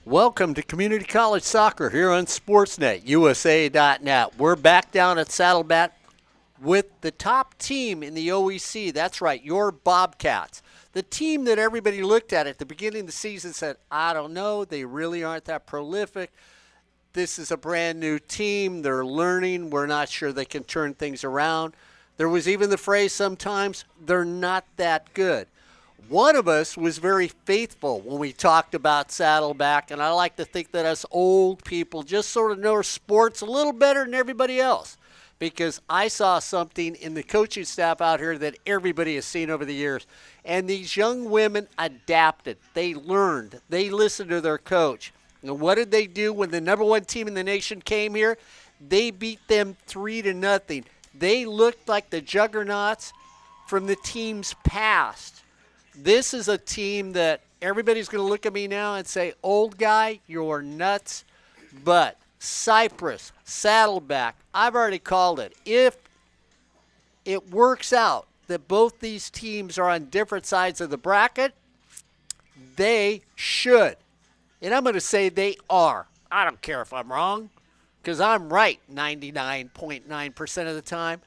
Welcome to Community College Soccer here on Sportsnet, USA.net. We're back down at Saddleback with the top team in the OEC. That's right, your Bobcats. The team that everybody looked at the beginning of the season said, I don't know, they really aren't that prolific. This is a brand new team. They're learning. We're not sure they can turn things around. There was even the phrase sometimes, they're not that good. One of us was very faithful when we talked about Saddleback, and I like to think that us old people just sort of know our sports a little better than everybody else, because I saw something in the coaching staff out here that everybody has seen over the years. And these young women adapted. They learned. They listened to their coach. And what did they do when the number one team in the nation came here? They beat them 3-0. They looked like the juggernauts from the team's past. This is a team that everybody's going to look at me now and say, old guy, you're nuts. But Cypress, Saddleback, I've already called it. If it works out that both these teams are on different sides of the bracket, they should. And I'm going to say they are. I don't care if I'm wrong, because I'm right 99.9% of the time.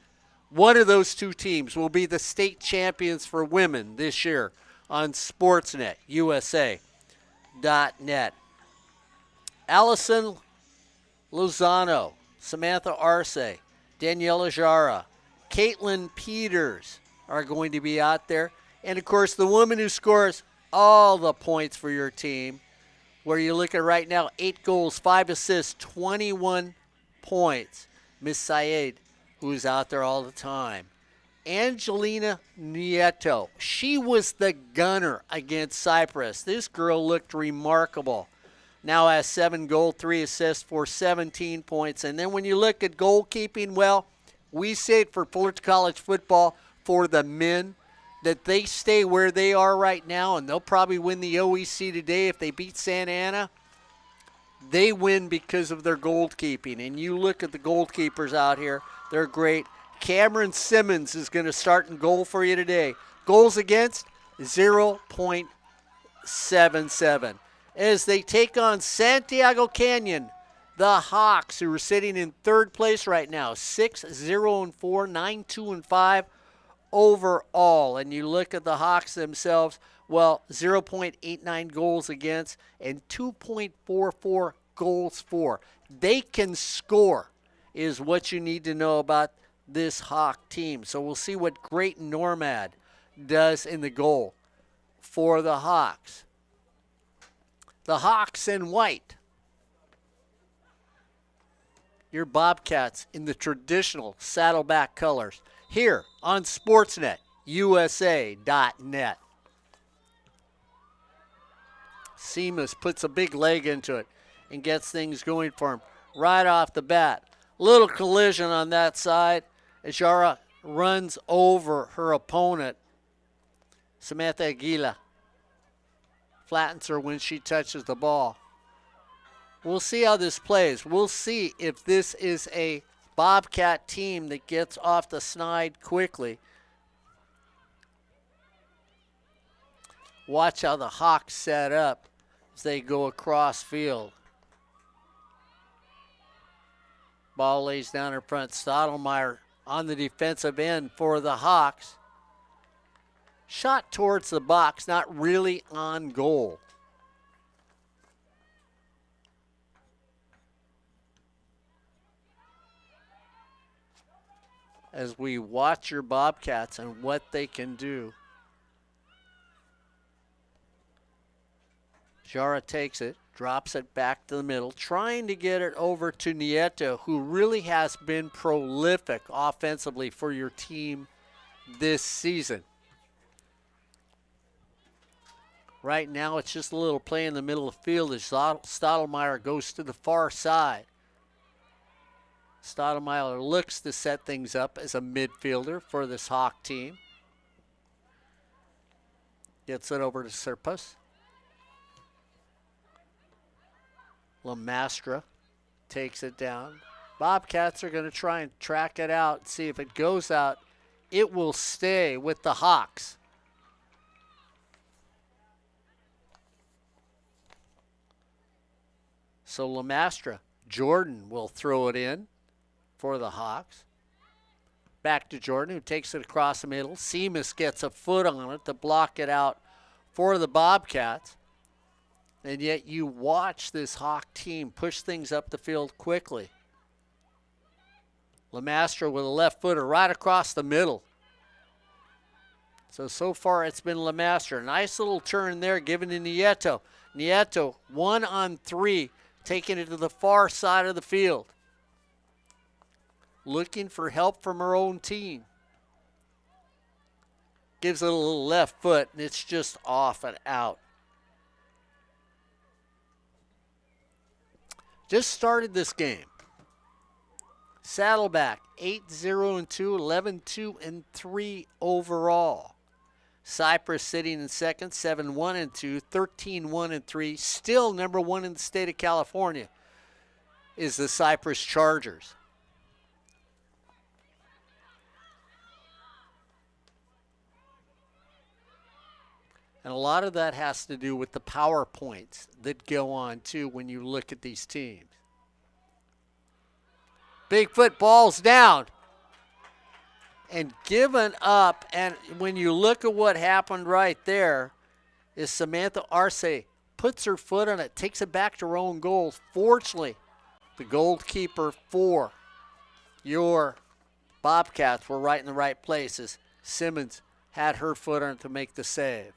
One of those two teams will be the state champions for women this year on Sportsnet, USA.net. Allison Lozano, Samantha Arce, Daniela Jara, Caitlin Peters are going to be out there. And, of course, the woman who scores all the points for your team, where you look at right now, 8 goals, 5 assists, 21 points. Miss Syed, who's out there all the time. Angelina Nieto, she was the gunner against Cyprus. This girl looked remarkable. Now has 7 goals, 3 assists for 17 points. And then when you look at goalkeeping, well, we say it for Fullerton College football for the men, that they stay where they are right now, and they'll probably win the OEC today if they beat Santa Ana. They win because of their goalkeeping. And you look at the goalkeepers out here, they're great. Cameron Simmons is going to start in goal for you today. Goals against, 0.77. As they take on Santiago Canyon, the Hawks, who are sitting in third place right now, 6-0-4, 9-2-5 overall. And you look at the Hawks themselves, well, 0.89 goals against and 2.44 goals for. They can score is what you need to know about this Hawk team. So we'll see what Great Normad does in the goal for the Hawks. The Hawks in white. Your Bobcats in the traditional Saddleback colors. Here on Sportsnet, USA.net. Seamus puts a big leg into it and gets things going for him right off the bat. Little collision on that side. Jara runs over her opponent. Samantha Aguila flattens her when she touches the ball. We'll see how this plays. We'll see if this is a Bobcat team that gets off the snide quickly. Watch how the Hawks set up as they go across field. Ball lays down in front. Stottlemyre on the defensive end for the Hawks. Shot towards the box, not really on goal. As we watch your Bobcats and what they can do. Jara takes it, drops it back to the middle, trying to get it over to Nieto, who really has been prolific offensively for your team this season. Right now, it's just a little play in the middle of the field as Stottlemyre goes to the far side. Stottlemyre looks to set things up as a midfielder for this Hawk team. Gets it over to Serpas. Lamastra takes it down. Bobcats are going to try and track it out, see if it goes out. It will stay with the Hawks. So Lamastra, Jordan will throw it in for the Hawks. Back to Jordan, who takes it across the middle. Seamus gets a foot on it to block it out for the Bobcats. And yet you watch this Hawk team push things up the field quickly. Lamastra with a left footer right across the middle. So far it's been Lamastra. Nice little turn there given to Nieto. Nieto, 1-on-3, taking it to the far side of the field. Looking for help from her own team. Gives it a little left foot, and it's just off and out. Just started this game. Saddleback, 8-0-2, 11-2-3 overall. Cypress sitting in second, 7-1-2, 13-1-3. Still number one in the state of California is the Cypress Chargers. And a lot of that has to do with the power points that go on, too, when you look at these teams. Bigfoot ball's down and given up. And when you look at what happened right there, is Samantha Arce puts her foot on it, takes it back to her own goal. Fortunately, the goalkeeper for your Bobcats were right in the right places. Simmons had her foot on it to make the save.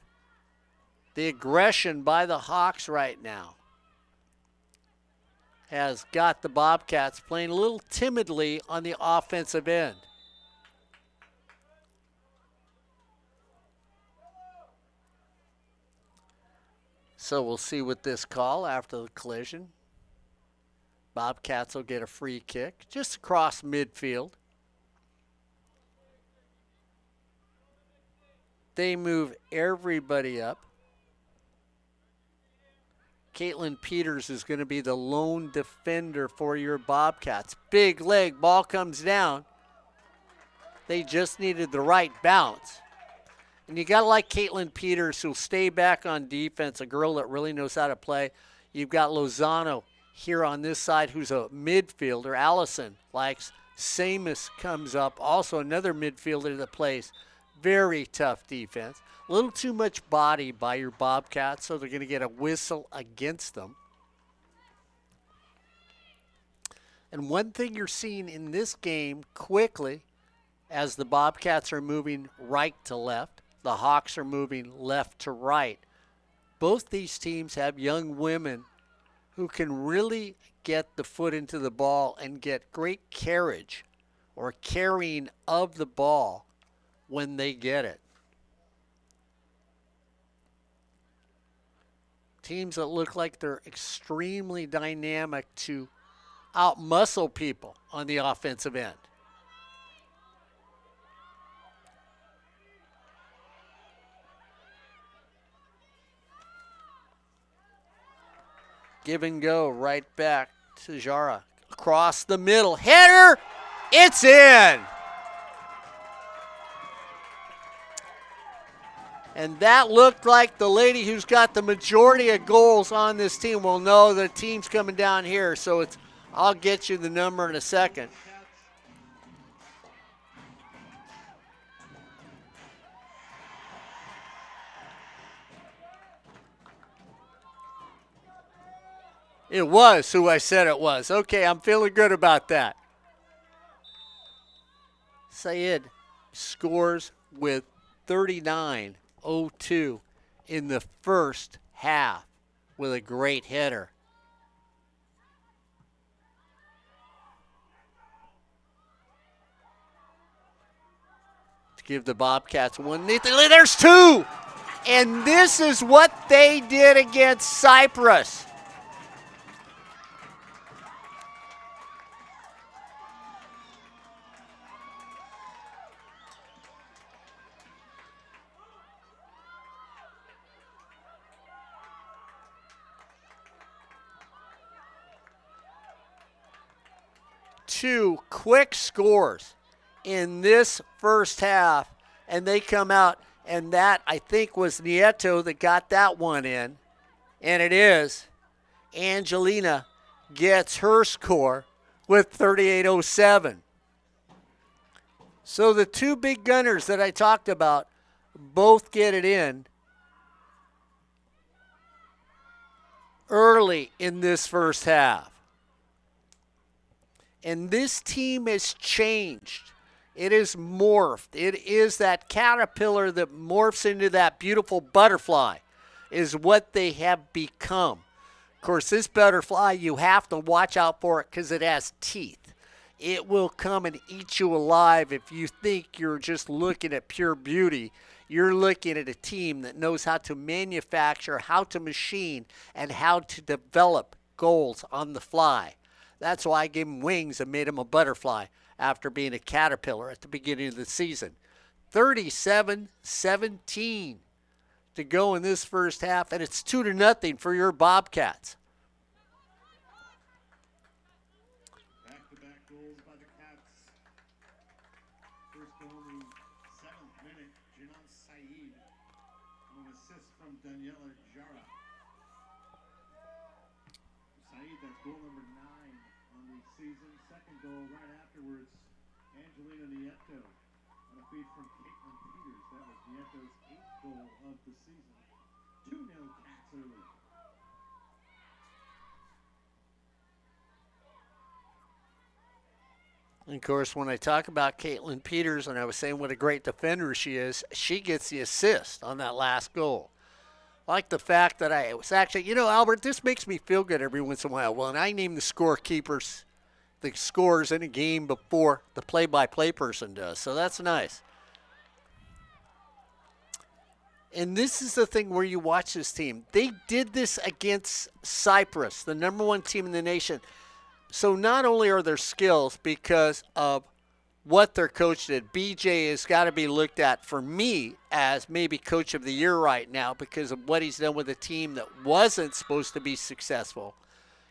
The aggression by the Hawks right now has got the Bobcats playing a little timidly on the offensive end. So we'll see with this call after the collision. Bobcats will get a free kick just across midfield. They move everybody up. Caitlin Peters is going to be the lone defender for your Bobcats. Big leg, ball comes down. They just needed the right bounce. And you got to like Caitlin Peters, who'll stay back on defense, a girl that really knows how to play. You've got Lozano here on this side, who's a midfielder. Allison likes. Samus comes up, also another midfielder that plays. Very tough defense. A little too much body by your Bobcats, so they're going to get a whistle against them. And one thing you're seeing in this game quickly, as the Bobcats are moving right to left, the Hawks are moving left to right. Both these teams have young women who can really get the foot into the ball and get great carriage or carrying of the ball when they get it. Teams that look like they're extremely dynamic to out-muscle people on the offensive end. Give and go right back to Jara. Across the middle. Header! It's in! And that looked like the lady who's got the majority of goals on this team will know the team's coming down here. So it's, I'll get you the number in a second. It was who I said it was. Okay, I'm feeling good about that. Sayed scores with 39-02 in the first half with a great header. To give the Bobcats one. There's two! And this is what they did against Cyprus. Two quick scores in this first half, and they come out, and that, I think, was Nieto that got that one in, and it is. Angelina gets her score with 38:07. So the two big gunners that I talked about both get it in early in this first half. And this team has changed. It is morphed. It is that caterpillar that morphs into that beautiful butterfly is what they have become. Of course, this butterfly, you have to watch out for it because it has teeth. It will come and eat you alive if you think you're just looking at pure beauty. You're looking at a team that knows how to manufacture, how to machine, and how to develop goals on the fly. That's why I gave him wings and made him a butterfly after being a caterpillar at the beginning of the season. 37-17 to go in this first half, and it's 2-0 for your Bobcats. Back-to-back goals by the Cats. First goal in the 7th minute, Jinan Saeed, and an assist from Daniela Jara. Saeed, that's goal number 9 on the season. Second goal right afterwards, Angelina Nieto on a feed from Caitlin Peters. That was Nieto's 8th goal of the season. 2-0 Cats early. And of course, when I talk about Caitlin Peters and I was saying what a great defender she is, she gets the assist on that last goal. I like the fact that I was actually, Albert, this makes me feel good every once in a while. When I name the scorekeepers, the scores in a game before the play-by-play person does. So that's nice. And this is the thing where you watch this team. They did this against Cyprus, the #1 team in the nation. So not only are their skills because of what their coach did, BJ has got to be looked at for me as maybe coach of the year right now because of what he's done with a team that wasn't supposed to be successful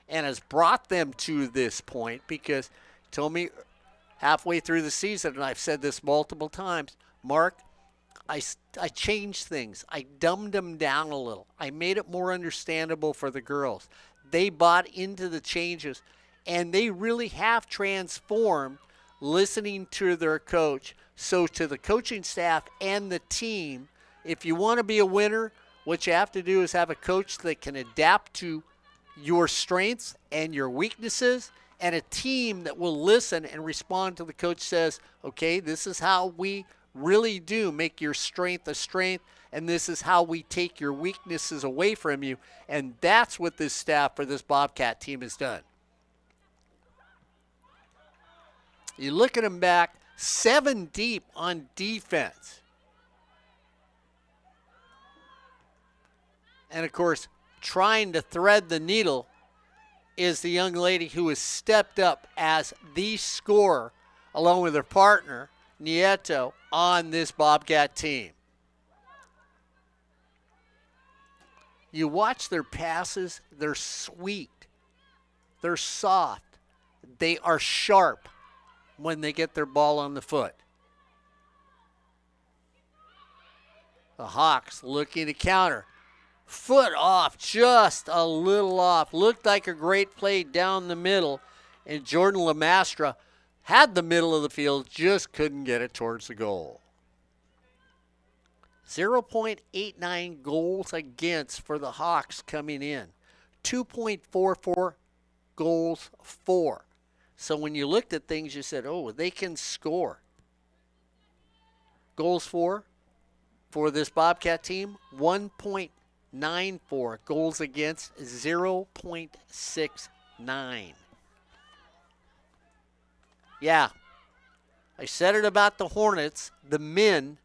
and has brought them to this point because he told me halfway through the season, and I've said this multiple times, Mark, I changed things. I dumbed them down a little. I made it more understandable for the girls. They bought into the changes, and they really have transformed listening to their coach. So to the coaching staff and the team, if you want to be a winner, what you have to do is have a coach that can adapt to your strengths and your weaknesses, and a team that will listen and respond to the coach says, okay, this is how we really do make your strength a strength, and this is how we take your weaknesses away from you. And that's what this staff for this Bobcat team has done. You look at them back, 7 deep on defense. And, of course, trying to thread the needle is the young lady who has stepped up as the scorer, along with her partner, Nieto, on this Bobcat team. You watch their passes, they're sweet. They're soft. They are sharp when they get their ball on the foot. The Hawks looking to counter. Foot off, just a little off. Looked like a great play down the middle. And Jordan Lamastra had the middle of the field, just couldn't get it towards the goal. 0.89 goals against for the Hawks coming in. 2.44 goals for. So when you looked at things, you said, oh, they can score. Goals for this Bobcat team, 1.94. Goals against, 0.69. Yeah, I said it about the Hornets, the men,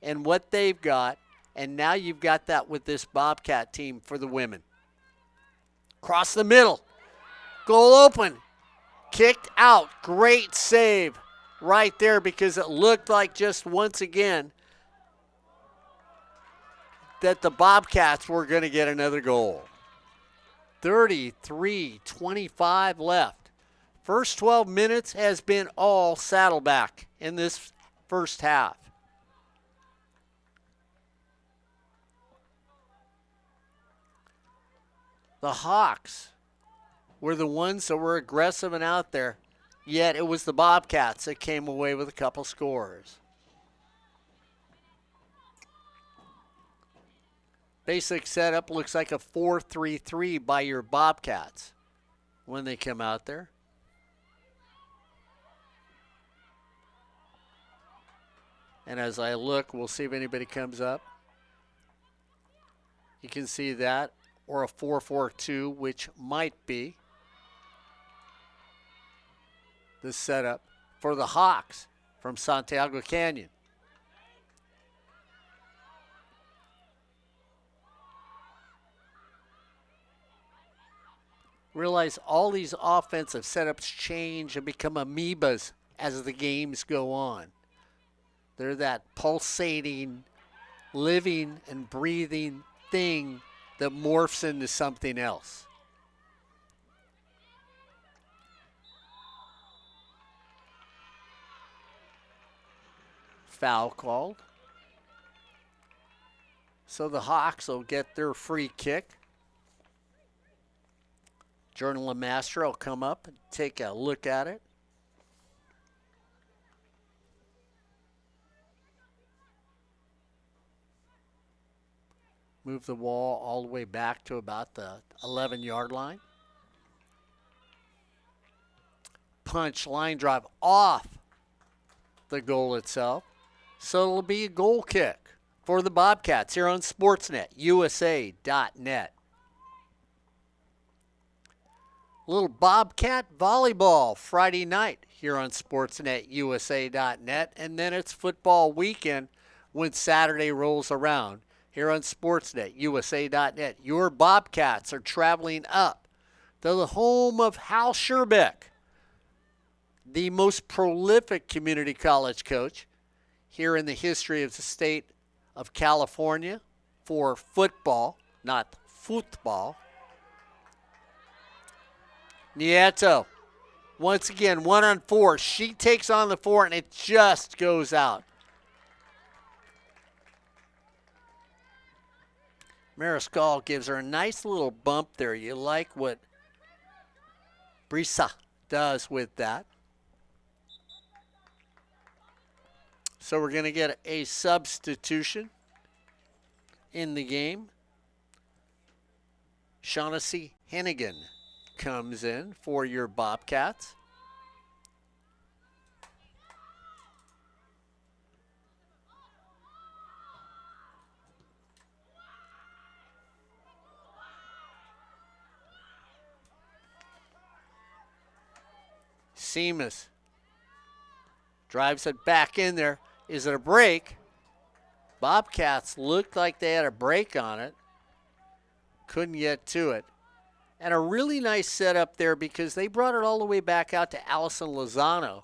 and what they've got, and now you've got that with this Bobcat team for the women. Across the middle, goal open. Kicked out. Great save right there because it looked like just once again that the Bobcats were going to get another goal. 33-25 left. First 12 minutes has been all Saddleback in this first half. The Hawks were the ones that were aggressive and out there, yet it was the Bobcats that came away with a couple scores. Basic setup looks like a 4-3-3 by your Bobcats when they come out there. And as I look, we'll see if anybody comes up. You can see that, or a 4-4-2, which might be the setup for the Hawks from Santiago Canyon. Realize all these offensive setups change and become amoebas as the games go on. They're that pulsating, living and breathing thing that morphs into something else. Foul called. So the Hawks will get their free kick. Jordan Lemaster will come up and take a look at it. Move the wall all the way back to about the 11-yard line. Punch, line drive off the goal itself. So it'll be a goal kick for the Bobcats here on Sportsnet, USA.net. Little Bobcat volleyball Friday night here on Sportsnet, USA.net. And then it's football weekend when Saturday rolls around. Here on Sportsnet, USA.net, your Bobcats are traveling up to the home of Hal Scherbeck, the most prolific community college coach here in the history of the state of California for football, not football. Nieto, once again, 1-on-4. She takes on the 4, and it just goes out. Mariscal gives her a nice little bump there. You like what Brisa does with that. So we're going to get a substitution in the game. Shaughnessy Hennigan comes in for your Bobcats. Seamus drives it back in there. Is it a break? Bobcats looked like they had a break on it. Couldn't get to it. And a really nice setup there because they brought it all the way back out to Allison Lozano,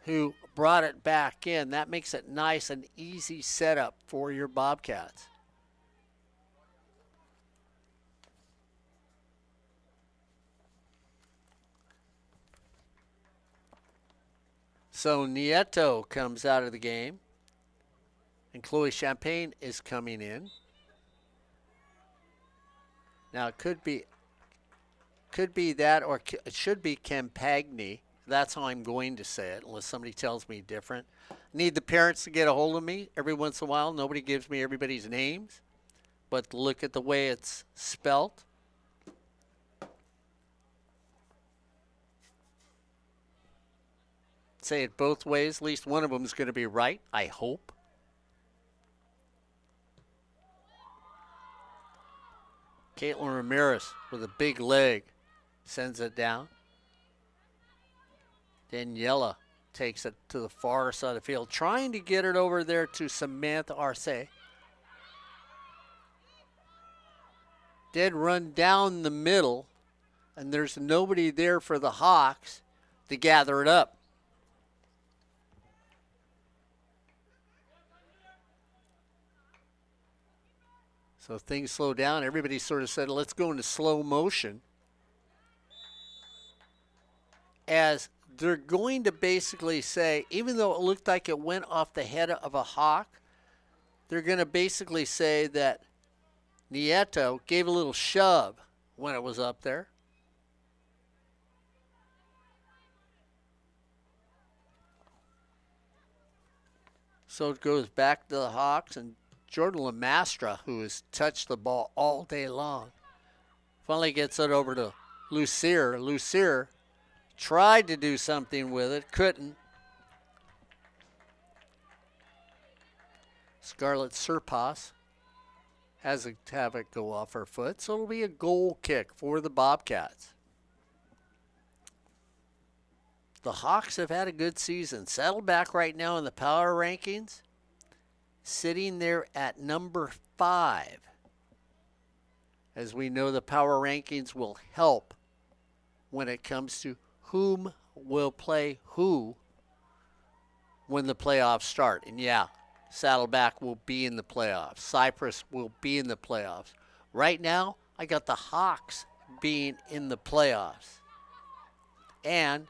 who brought it back in. That makes it nice and easy setup for your Bobcats. So Nieto comes out of the game, and Chloe Champagne is coming in. Now it could be that, or it should be Campagni. That's how I'm going to say it, unless somebody tells me different. Need the parents to get a hold of me every once in a while. Nobody gives me everybody's names, but look at the way it's spelt. Say it both ways. At least one of them is going to be right, I hope. Caitlin Ramirez with a big leg sends it down. Daniela takes it to the far side of the field, trying to get it over there to Samantha Arce. Did run down the middle, and there's nobody there for the Hawks to gather it up. So things slow down. Everybody sort of said, let's go into slow motion. As they're going to basically say, even though it looked like it went off the head of a Hawk, they're going to basically say that Nieto gave a little shove when it was up there. So it goes back to the Hawks, and Jordan Lamastra, who has touched the ball all day long, finally gets it over to Lucier. Lucier tried to do something with it, couldn't. Scarlett Serpas has to have it go off her foot, so it'll be a goal kick for the Bobcats. The Hawks have had a good season. Saddleback right now in the power rankings, sitting there at number 5. As we know, the power rankings will help when it comes to whom will play who when the playoffs start. And yeah, Saddleback will be in the playoffs. Cypress will be in the playoffs. Right now, I got the Hawks being in the playoffs. And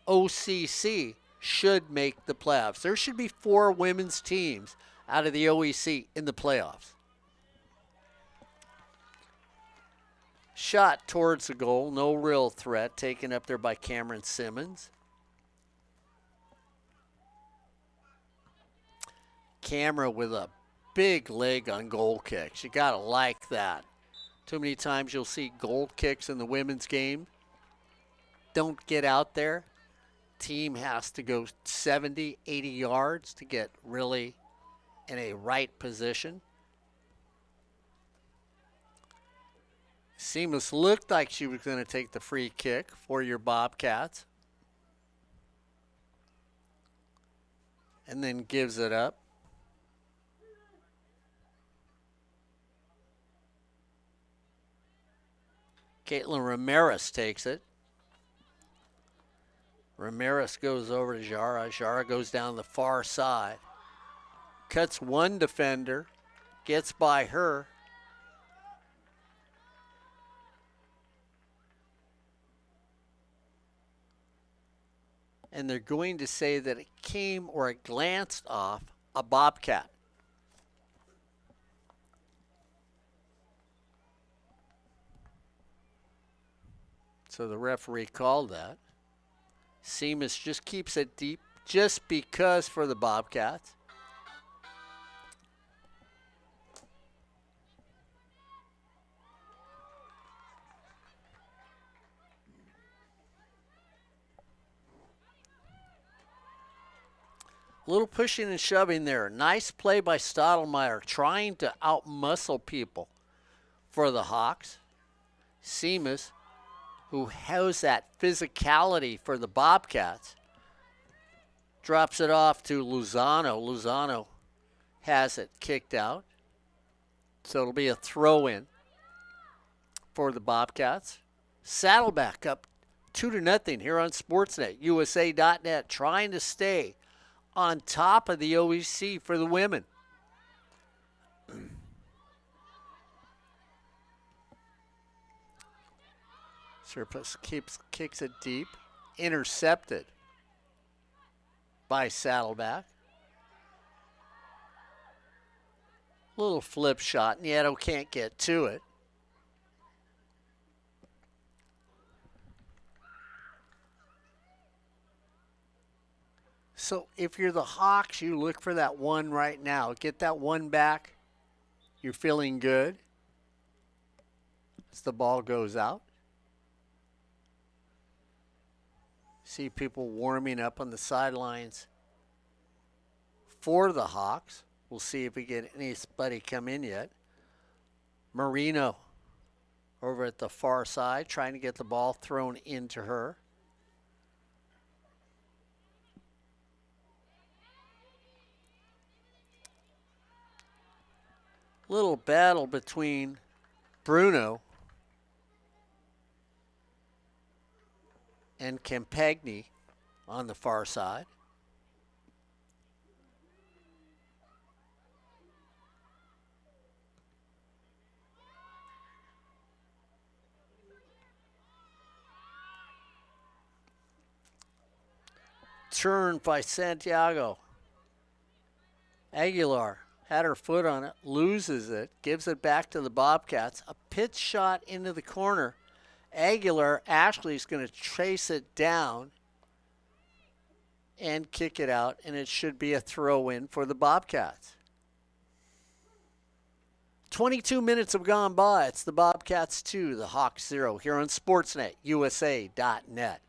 OCC should make the playoffs. There should be 4 women's teams out of the OEC in the playoffs. Shot towards the goal, no real threat, taken up there by Cameron Simmons. Camera with a big leg on goal kicks. You gotta like that. Too many times you'll see goal kicks in the women's game. Don't get out there. Team has to go 70, 80 yards to get really in a right position. Seamus looked like she was going to take the free kick for your Bobcats. And then gives it up. Caitlin Ramirez takes it. Ramirez goes over to Jara. Jara goes down the far side. Cuts one defender. Gets by her. And they're going to say that it came or it glanced off a Bobcat. So the referee called that. Seamus just keeps it deep just because for the Bobcats. A little pushing and shoving there. Nice play by Stottlemyre trying to outmuscle people for the Hawks. Seamus, who has that physicality for the Bobcats, drops it off to Lozano. Lozano has it kicked out. So it'll be a throw-in for the Bobcats. Saddleback up 2-0 here on Sportsnet, USA.net, trying to stay on top of the OEC for the women. Serpas kicks it deep. Intercepted by Saddleback. Little flip shot. Nieto can't get to it. So if you're the Hawks, you look for that one right now. Get that one back. You're feeling good as the ball goes out. See people warming up on the sidelines for the Hawks. We'll see if we get anybody come in yet. Marino over at the far side trying to get the ball thrown into her. Little battle between Bruno and Campagni on the far side. Turn by Santiago. Aguilar had her foot on it, loses it, gives it back to the Bobcats. A pitch shot into the corner. Aguilar, Ashley's going to chase it down and kick it out, and it should be a throw-in for the Bobcats. 22 minutes have gone by. It's the Bobcats 2, the Hawks 0 here on Sportsnet, USA.net.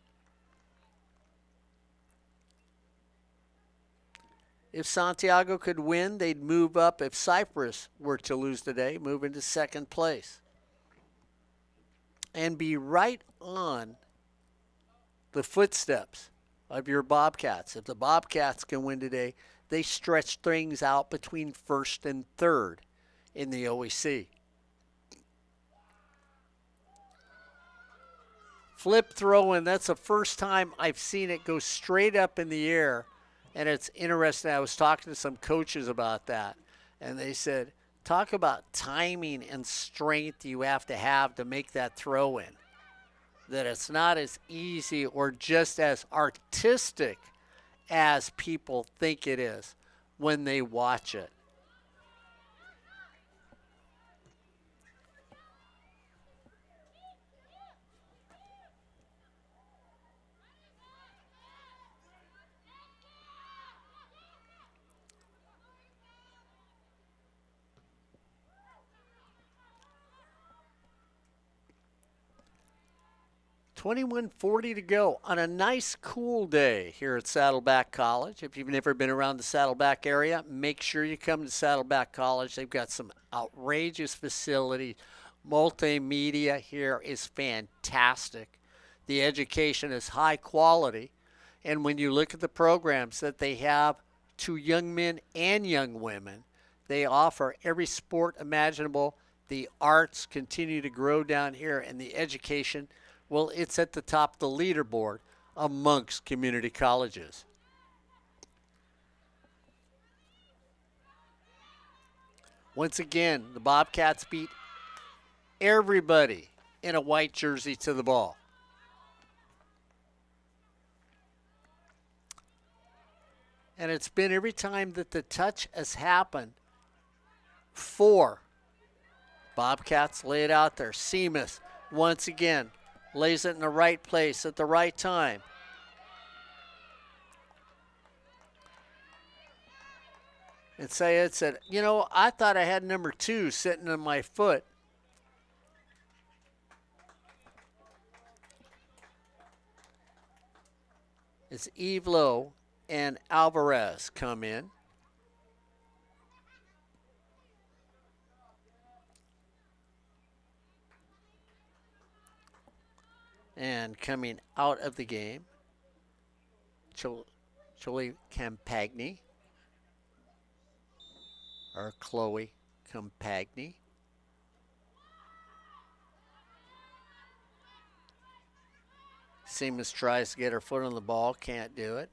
If Santiago could win, they'd move up. If Cyprus were to lose today, move into second place. And be right on the footsteps of your Bobcats. If the Bobcats can win today, they stretch things out between first and third in the OEC. Flip throw-in, that's the first time I've seen it go straight up in the air. And it's interesting. I was talking to some coaches about that, and they said, talk about timing and strength you have to make that throw in. That it's not as easy or just as artistic as people think it is when they watch it. $21:40 to go on a nice cool day here at Saddleback College. If you've never been around the Saddleback area, make sure you come to Saddleback College. They've got some outrageous facilities. Multimedia here is fantastic. The education is high quality. And when you look at the programs that they have to young men and young women, they offer every sport imaginable. The arts continue to grow down here, and the education, well, it's at the top of the leaderboard amongst community colleges. Once again, the Bobcats beat everybody in a white jersey to the ball. And it's been every time that the touch has happened, 4 Bobcats lay it out there. Seamus, once again, lays it in the right place at the right time. And Sayed said, you know, I thought I had number 2 sitting on my foot. It's Evlo and Alvarez come in. And coming out of the game, Chloe Campagni, or Chloe Campagni. Seamus tries to get her foot on the ball, can't do it.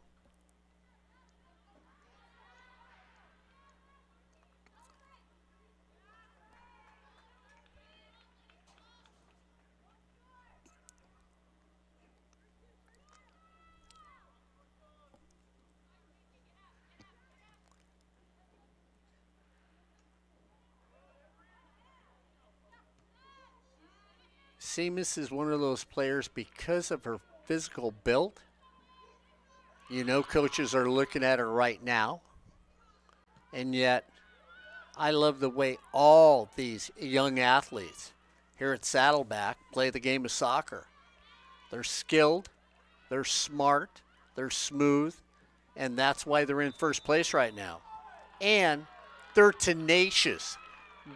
Seamus is one of those players, because of her physical build, you know, coaches are looking at her right now. And yet, I love the way all these young athletes here at Saddleback play the game of soccer. They're skilled, they're smart, they're smooth, and that's why they're in first place right now. And they're tenacious.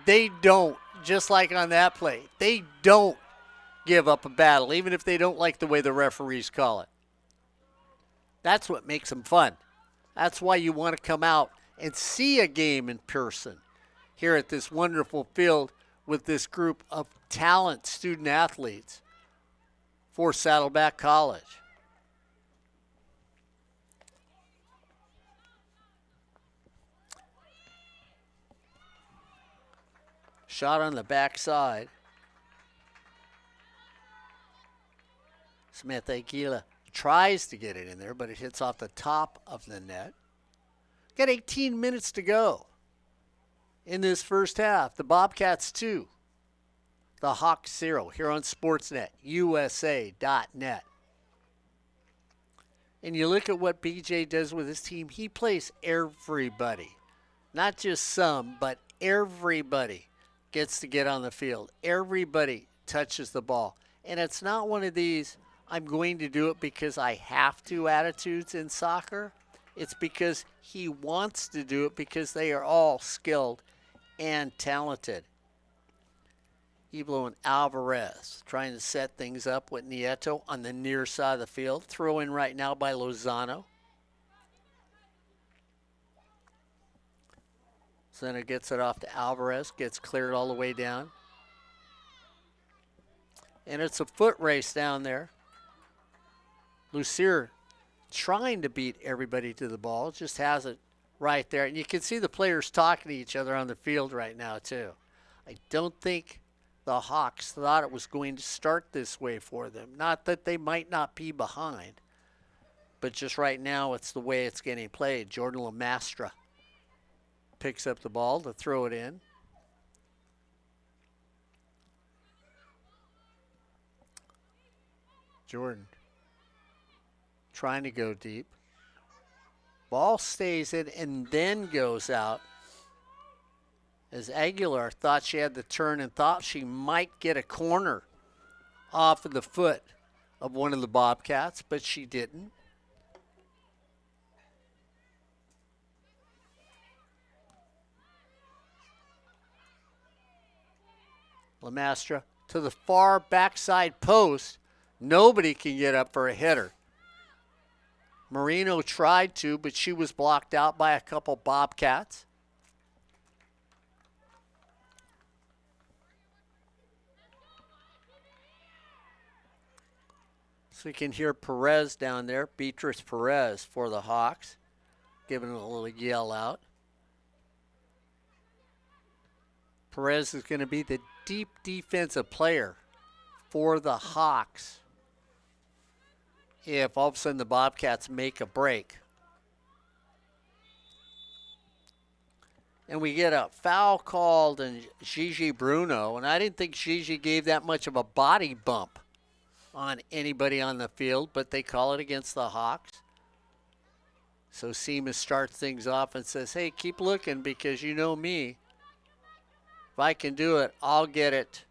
They don't, just like on that play, they don't give up a battle, even if they don't like the way the referees call it. That's what makes them fun. That's why you want to come out and see a game in person here at this wonderful field with this group of talent student athletes for Saddleback College. Shot on the backside. Smith Aguila tries to get it in there, but it hits off the top of the net. Got 18 minutes to go in this first half. The Bobcats 2, the Hawks 0 here on Sportsnet, USA.net. And you look at what BJ does with his team, he plays everybody. Not just some, but everybody gets to get on the field. Everybody touches the ball. And it's not one of these, I'm going to do it because I have to attitudes in soccer. It's because he wants to do it because they are all skilled and talented. Eblo and Alvarez trying to set things up with Nieto on the near side of the field. Throw in right now by Lozano. Center gets it off to Alvarez, gets cleared all the way down. And it's a foot race down there. Lucier trying to beat everybody to the ball, just has it right there. And you can see the players talking to each other on the field right now too. I don't think the Hawks thought it was going to start this way for them. Not that they might not be behind, but just right now it's the way it's getting played. Jordan Lamastra picks up the ball to throw it in. Jordan trying to go deep. Ball stays in and then goes out. As Aguilar thought she had the turn and thought she might get a corner off of the foot of one of the Bobcats, but she didn't. Lamastra to the far backside post. Nobody can get up for a header. Marino tried to, but she was blocked out by a couple Bobcats. So you can hear Perez down there, Beatrice Perez for the Hawks, giving a little yell out. Perez is going to be the deep defensive player for the Hawks if all of a sudden the Bobcats make a break. And we get a foul called on Gigi Bruno, and I didn't think Gigi gave that much of a body bump on anybody on the field, but they call it against the Hawks. So Seamus starts things off and says, hey, keep looking because you know me. If I can do it, I'll get it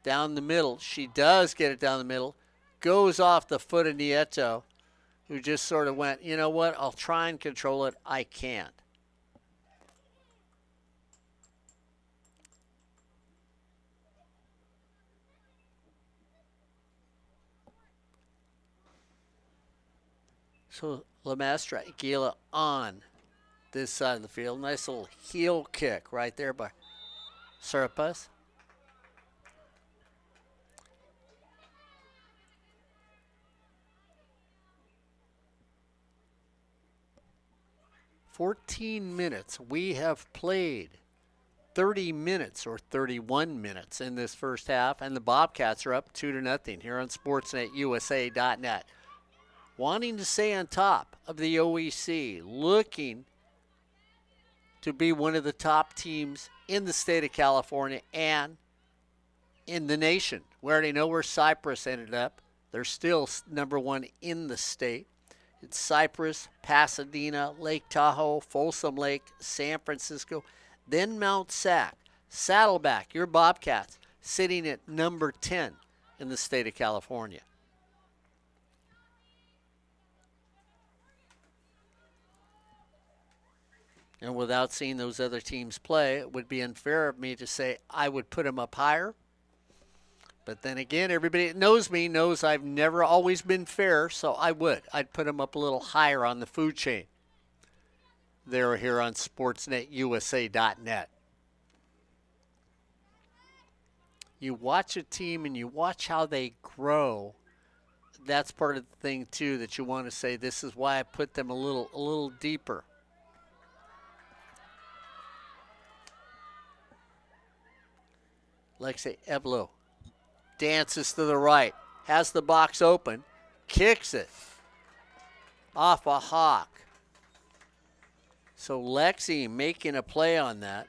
down the middle. She does get it down the middle. Goes off the foot of Nieto, who just sort of went, you know what, I'll try and control it. I can't. So Lamastra Aguila on this side of the field. Nice little heel kick right there by Serpas. -14 we have played. 30 minutes or 31 minutes in this first half, and the Bobcats are up 2-0 here on SportsNetUSA.net. Wanting to stay on top of the OEC, looking to be one of the top teams in the state of California and in the nation. We already know where Cypress ended up. They're still #1 in the state. It's Cypress, Pasadena, Lake Tahoe, Folsom Lake, San Francisco, then Mount Sac. Saddleback, your Bobcats, sitting at #10 in the state of California. And without seeing those other teams play, it would be unfair of me to say I would put them up higher. But then again, everybody that knows me knows I've never always been fair, so I'd put them up a little higher on the food chain. They're here on SportsNetUSA.net. You watch a team and you watch how they grow. That's part of the thing, too, that you want to say, this is why I put them a little deeper. Lexi Eblo dances to the right, has the box open, kicks it off a Hawk. So Lexi making a play on that.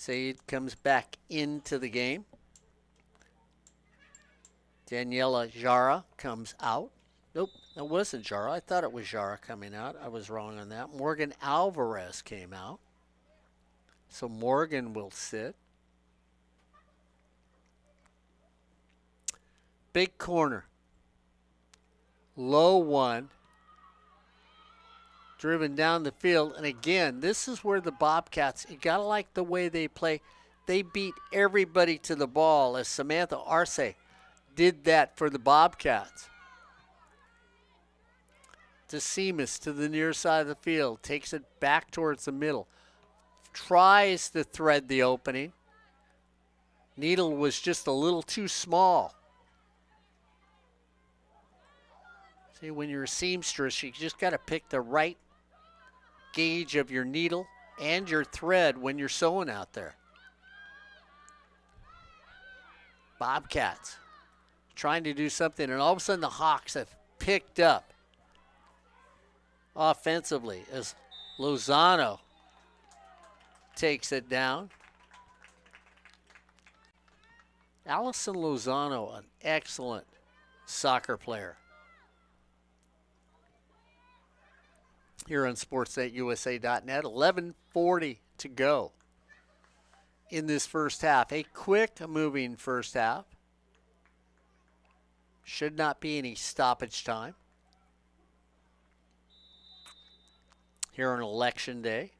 Said comes back into the game. Daniela Jara comes out. Nope, that wasn't Jara. I thought it was Jara coming out. I was wrong on that. Morgan Alvarez came out. So Morgan will sit. Big corner. Low one. Driven down the field. And again, this is where the Bobcats, you got to like the way they play. They beat everybody to the ball, as Samantha Arce did that for the Bobcats. To Seamus to the near side of the field. Takes it back towards the middle. Tries to thread the opening. Needle was just a little too small. See, when you're a seamstress, you just got to pick the right gauge of your needle and your thread when you're sewing out there. Bobcats trying to do something, and all of a sudden the Hawks have picked up offensively as Lozano takes it down. Allison Lozano, an excellent soccer player. Here on sportsnetusa.net, 11:40 to go in this first half. A quick moving first half. Should not be any stoppage time here on election day.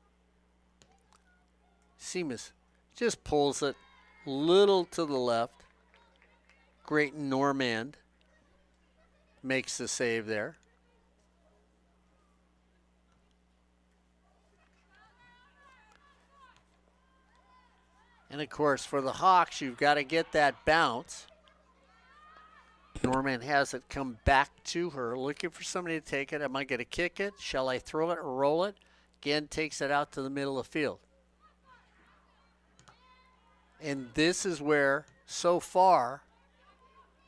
Seamus just pulls it little to the left. Grayton Normand makes the save there. And of course, for the Hawks, you've got to get that bounce. Norman has it come back to her, looking for somebody to take it. Am I going to kick it? Shall I throw it or roll it? Again, takes it out to the middle of the field. And this is where, so far,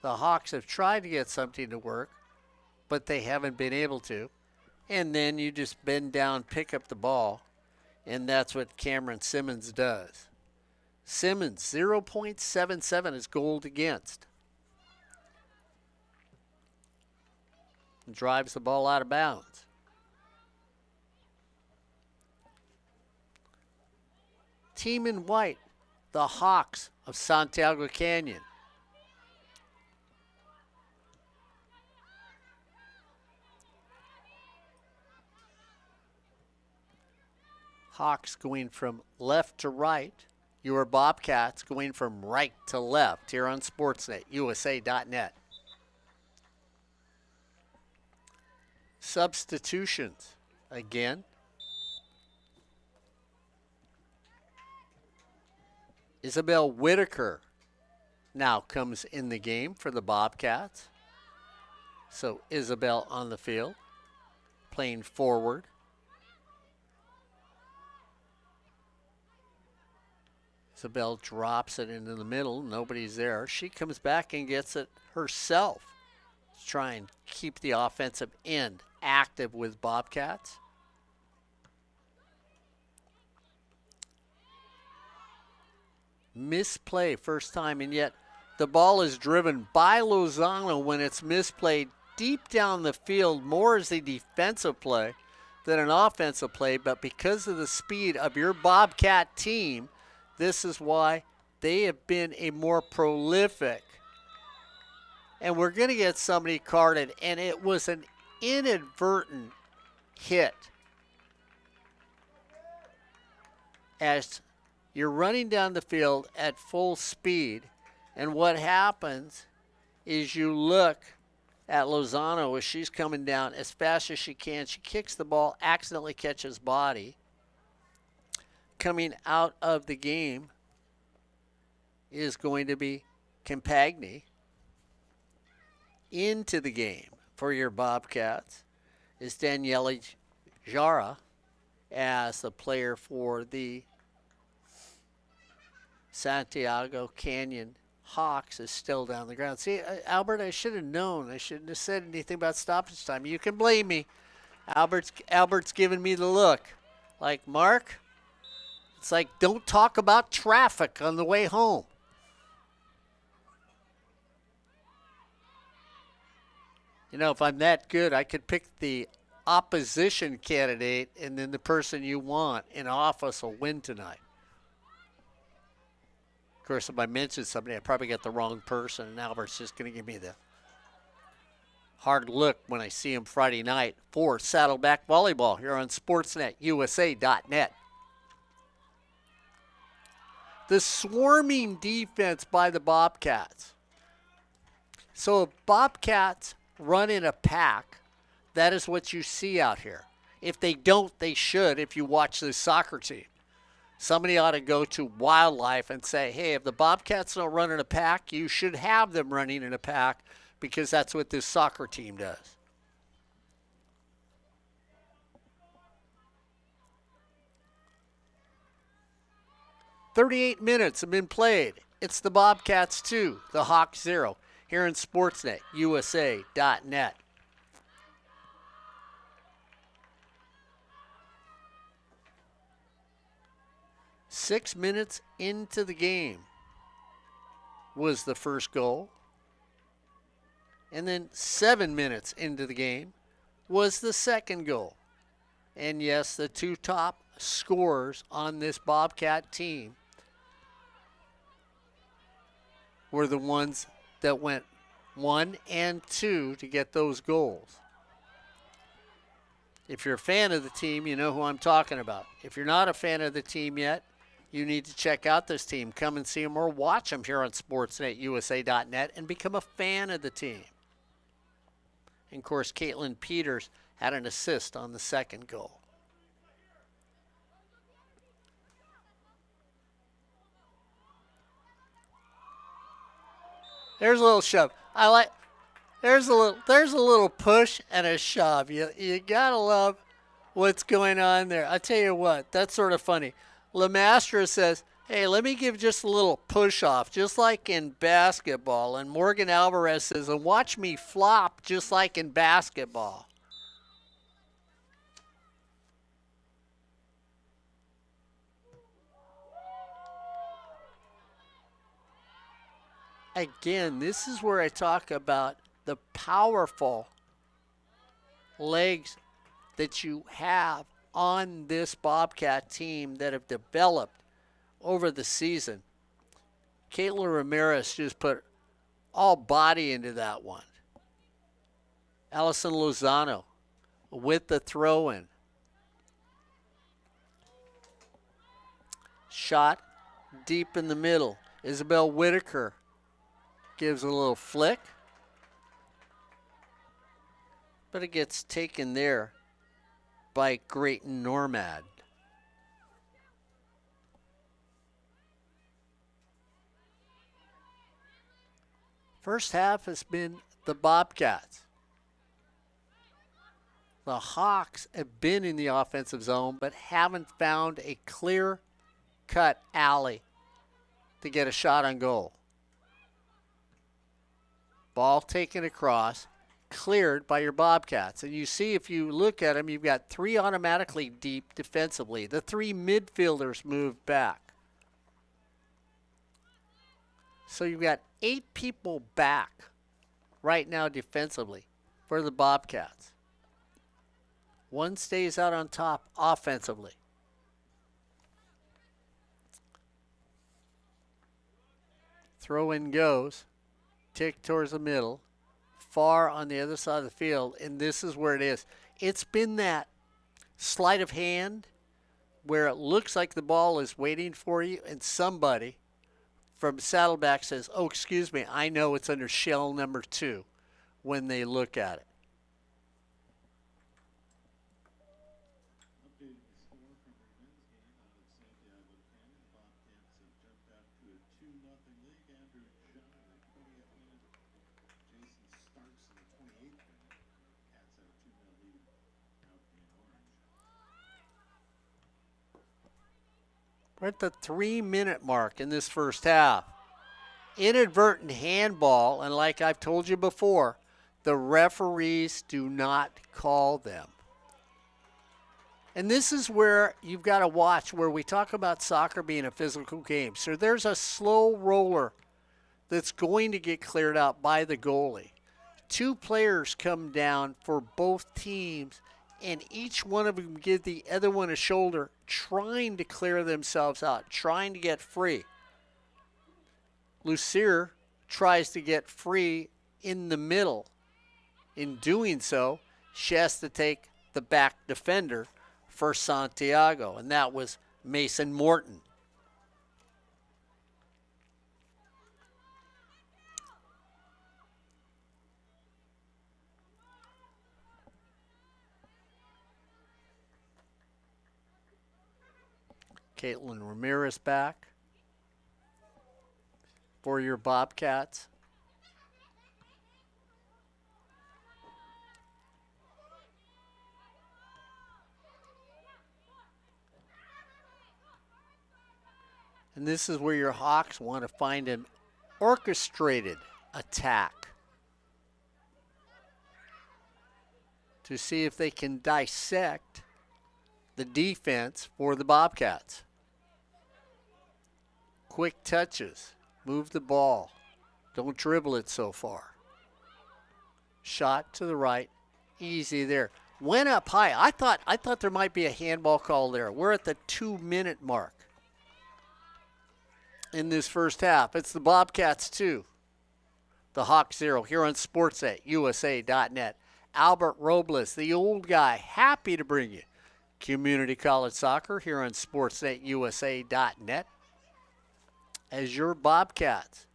the Hawks have tried to get something to work, but they haven't been able to. And then you just bend down, pick up the ball, and that's what Cameron Simmons does. Simmons, 0.77 is goaled against. And drives the ball out of bounds. Team in white, the Hawks of Santiago Canyon. Hawks going from left to right. Your Bobcats going from right to left here on sportsnetusa.net. Substitutions again. Isabel Whitaker now comes in the game for the Bobcats. So Isabel on the field, playing forward. Isabel drops it into the middle. Nobody's there. She comes back and gets it herself to try and keep the offensive end active with Bobcats. Misplay first time, and yet the ball is driven by Lozano when it's misplayed deep down the field, more as a defensive play than an offensive play, but because of the speed of your Bobcat team, this is why they have been a more prolific. And we're going to get somebody carded, and it was an inadvertent hit. As you're running down the field at full speed, and what happens is you look at Lozano as she's coming down as fast as she can. She kicks the ball, accidentally catches body. Coming out of the game is going to be Campagni. Into the game for your Bobcats is Daniela Jara as the player for the Santiago Canyon Hawks is still down the ground. See, Albert, I should have known. I shouldn't have said anything about stoppage time. You can blame me. Albert's giving me the look. Like, Mark, It's like, don't talk about traffic on the way home. You know, if I'm that good, I could pick the opposition candidate, and then the person you want in office will win tonight. Of course, if I mention somebody, I probably got the wrong person, and Albert's just going to give me the hard look when I see him Friday night for Saddleback Volleyball here on SportsNetUSA.net. The swarming defense by the Bobcats. So if Bobcats run in a pack, that is what you see out here. If they don't, they should if you watch this soccer team. Somebody ought to go to Wildlife and say, hey, if the Bobcats don't run in a pack, you should have them running in a pack, because that's what this soccer team does. "38 minutes have been played. It's the Bobcats 2, the Hawks 0, here in SportsNetUSA.net. Six minutes into the game was the first goal. And then 7 minutes into the game was the second goal. And yes, the two top scorers on this Bobcat team were the ones that went 1 and 2 to get those goals. If you're a fan of the team, you know who I'm talking about. If you're not a fan of the team yet, you need to check out this team. Come and see them or watch them here on SportsNetUSA.net and become a fan of the team. And, of course, Caitlin Peters had an assist on the second goal. There's a little shove. There's a little push and a shove. You gotta love what's going on there. I tell you what, that's sort of funny. Lemastra says, hey, let me give just a little push off, just like in basketball. And Morgan Alvarez says, and watch me flop just like in basketball. Again, this is where I talk about the powerful legs that you have on this Bobcat team that have developed over the season. Caitlin Ramirez just put all body into that one. Allison Lozano with the throw-in. Shot deep in the middle. Isabel Whitaker gives a little flick, but it gets taken there by Grayton Normad. First half has been the Bobcats. The Hawks have been in the offensive zone but haven't found a clear-cut alley to get a shot on goal. Ball taken across, cleared by your Bobcats. And you see, if you look at them, you've got three automatically deep defensively. The three midfielders moved back. So you've got 8 people back right now defensively for the Bobcats. One stays out on top offensively. Throw in goes. Tick towards the middle. Far on the other side of the field. And this is where it is. It's been that sleight of hand where it looks like the ball is waiting for you and somebody from Saddleback says, oh, excuse me, I know it's under shell number 2 when they look at it. Updating the score from the men's game out at Santiago Canyon. The Bobcats have jumped out to a 2-0 lead. Andrew John in the 20th minute. Jason Starks in the 28th minute. Cats have a 2-0 lead out in orange. We're at the 3-minute mark in this first half. Inadvertent handball, and like I've told you before, the referees do not call them. And this is where you've got to watch, where we talk about soccer being a physical game. So there's a slow roller that's going to get cleared out by the goalie. Two players come down for both teams, and each one of them give the other one a shoulder, trying to clear themselves out, trying to get free. Lucier tries to get free in the middle. In doing so, she has to take the back defender for Santiago, and that was Mason Morton. Caitlin Ramirez back for your Bobcats. And this is where your Hawks want to find an orchestrated attack to see if they can dissect the defense for the Bobcats. Quick touches, move the ball, don't dribble it so far. Shot to the right, easy there. Went up high. I thought there might be a handball call there. We're at the 2-minute mark in this first half. It's the Bobcats 2, the Hawks 0 here on Sportsnet, USA.net. Albert Robles, the old guy, happy to bring you community college soccer here on Sportsnet, USA.net. As your Bobcats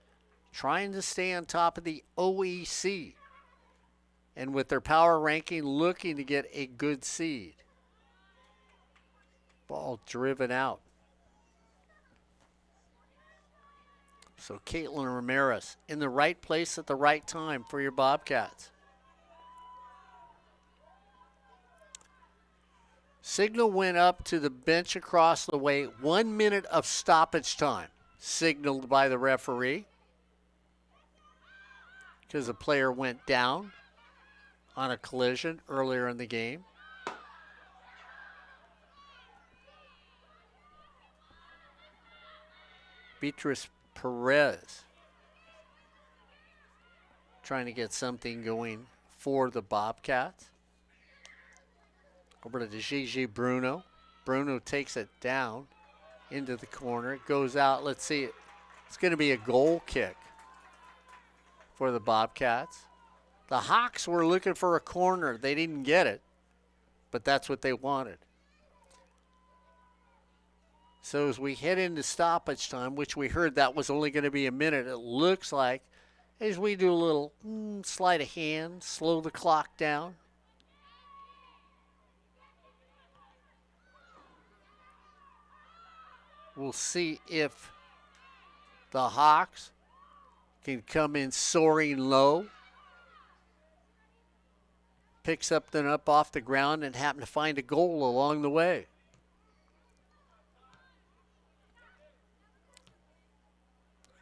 trying to stay on top of the OEC, and with their power ranking looking to get a good seed. Ball driven out. So Caitlin Ramirez in the right place at the right time for your Bobcats. Signal went up to the bench across the way. 1 minute of stoppage time signaled by the referee because a player went down on a collision earlier in the game. Beatrice Perez trying to get something going for the Bobcats. Over to Gigi Bruno. Bruno takes it down into the corner. It goes out. Let's see. It's going to be a goal kick for the Bobcats. The Hawks were looking for a corner. They didn't get it, but that's what they wanted. So as we head into stoppage time, which we heard that was only going to be a minute, it looks like as we do a little sleight of hand, slow the clock down. We'll see if the Hawks can come in soaring low. Picks something up off the ground and happen to find a goal along the way.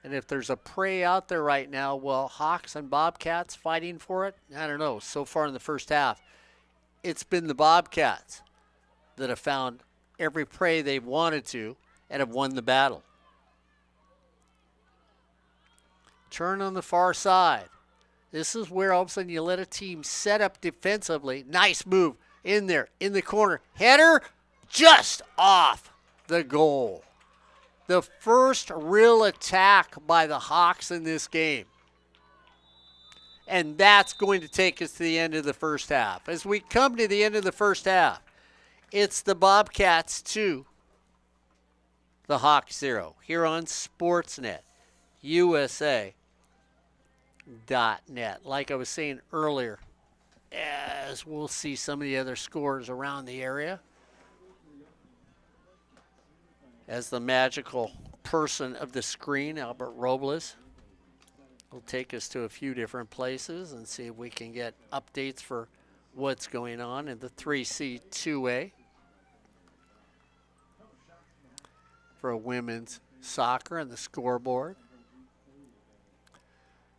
And if there's a prey out there right now, well, Hawks and Bobcats fighting for it, I don't know. So far in the first half, it's been the Bobcats that have found every prey they've wanted to and have won the battle. Turn on the far side. This is where all of a sudden you let a team set up defensively. Nice move in there, in the corner. Header just off the goal. The first real attack by the Hawks in this game. And that's going to take us to the end of the first half. As we come to the end of the first half, it's the Bobcats 2, the Hawks 0, here on Sportsnet, USA.net. Like I was saying earlier, as we'll see some of the other scores around the area, as the magical person of the screen, Albert Robles, will take us to a few different places and see if we can get updates for what's going on in the 3C 2A for women's soccer and the scoreboard.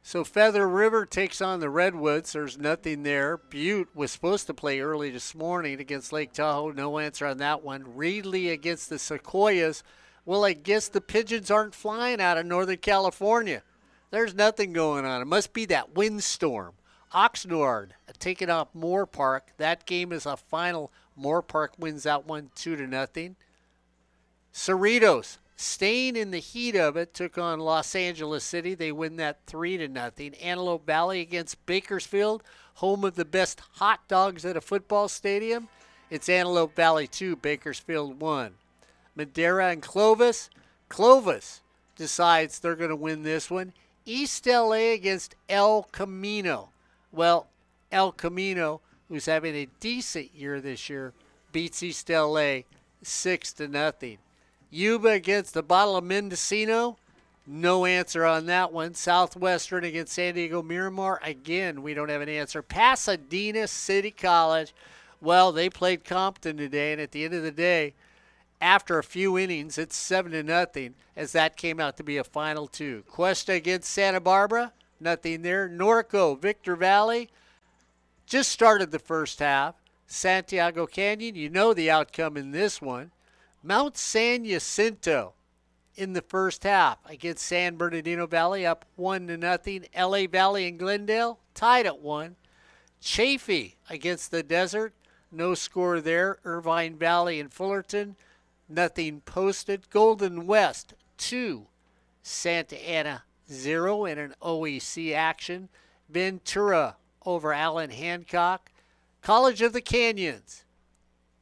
So Feather River takes on the Redwoods. There's nothing there. Butte was supposed to play early this morning against Lake Tahoe. No answer on that one. Reedley against the Sequoias. Well, I guess the pigeons aren't flying out of Northern California. There's nothing going on. It must be that windstorm. Oxnard taking off Moore Park. That game is a final. Moore Park wins that one 2-0. Cerritos, staying in the heat of it, took on Los Angeles City. They win that 3-0. Antelope Valley against Bakersfield, home of the best hot dogs at a football stadium. It's Antelope Valley 2, Bakersfield 1. Madera and Clovis. Clovis decides they're going to win this one. East LA against El Camino. Well, El Camino, who's having a decent year this year, beats East LA 6-0. Yuba against the Bottle of Mendocino. No answer on that one. Southwestern against San Diego Miramar. Again, we don't have an answer. Pasadena City College. Well, they played Compton today, and at the end of the day, after a few innings, it's 7-0, as that came out to be a final 2. Cuesta against Santa Barbara. Nothing there. Norco, Victor Valley. Just started the first half. Santiago Canyon, you know the outcome in this one. Mount San Jacinto in the first half against San Bernardino Valley, up 1-0. LA Valley and Glendale tied at 1. Chaffee against the Desert, no score there. Irvine Valley and Fullerton, nothing posted. Golden West 2, Santa Ana 0 in an OEC action. Ventura over Allen Hancock. College of the Canyons,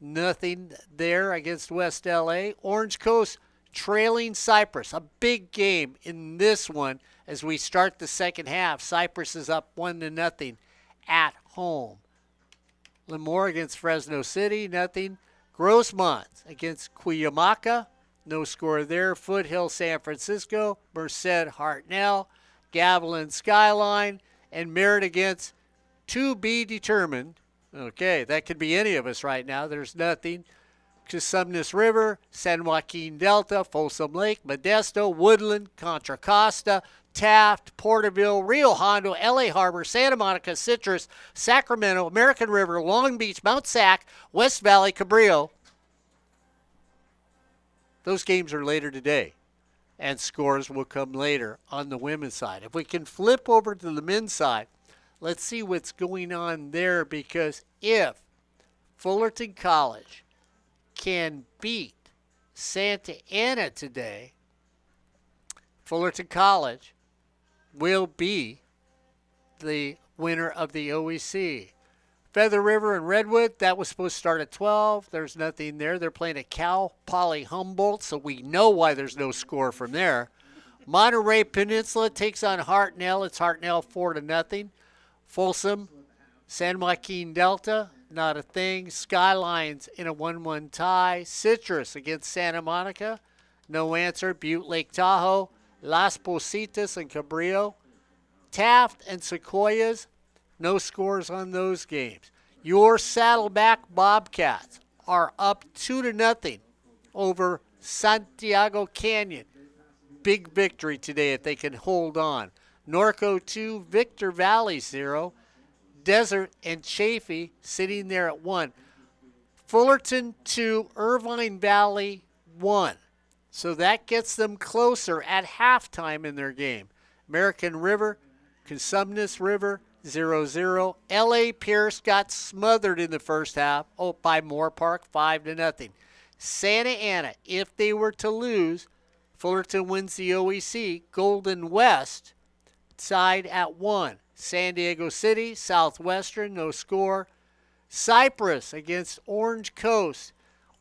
nothing there against West LA. Orange Coast trailing Cypress. A big game in this one as we start the second half. Cypress is up 1-0 at home. Lemoore against Fresno City, nothing. Grossmont against Cuyamaca, no score there. Foothill San Francisco, Merced Hartnell, Gavilan Skyline, and Merritt against to be determined. Okay, that could be any of us right now. There's nothing. Cosumnes River, San Joaquin Delta, Folsom Lake, Modesto, Woodland, Contra Costa, Taft, Porterville, Rio Hondo, LA Harbor, Santa Monica, Citrus, Sacramento, American River, Long Beach, Mount Sac, West Valley, Cabrillo. Those games are later today, and scores will come later on the women's side. If we can flip over to the men's side, let's see what's going on there, because if Fullerton College can beat Santa Ana today, Fullerton College will be the winner of the OEC. Feather River and Redwood, that was supposed to start at 12. There's nothing there. They're playing at Cal Poly Humboldt, so we know why there's no score from there. Monterey Peninsula takes on Hartnell. It's Hartnell 4-0. Folsom, San Joaquin Delta, not a thing. Skylines in a 1-1 tie. Citrus against Santa Monica, no answer. Butte Lake Tahoe, Las Positas and Cabrillo. Taft and Sequoias, no scores on those games. Your Saddleback Bobcats are up 2-0 over Santiago Canyon. Big victory today if they can hold on. Norco 2, Victor Valley 0. Desert and Chaffee sitting there at 1. Fullerton 2, Irvine Valley 1. So that gets them closer at halftime in their game. American River, Cosumnes River 0-0. LA Pierce got smothered in the first half by Moore Park 5-0. Santa Ana, if they were to lose, Fullerton wins the OEC. Golden West tied at 1. San Diego City, Southwestern, no score. Cypress against Orange Coast.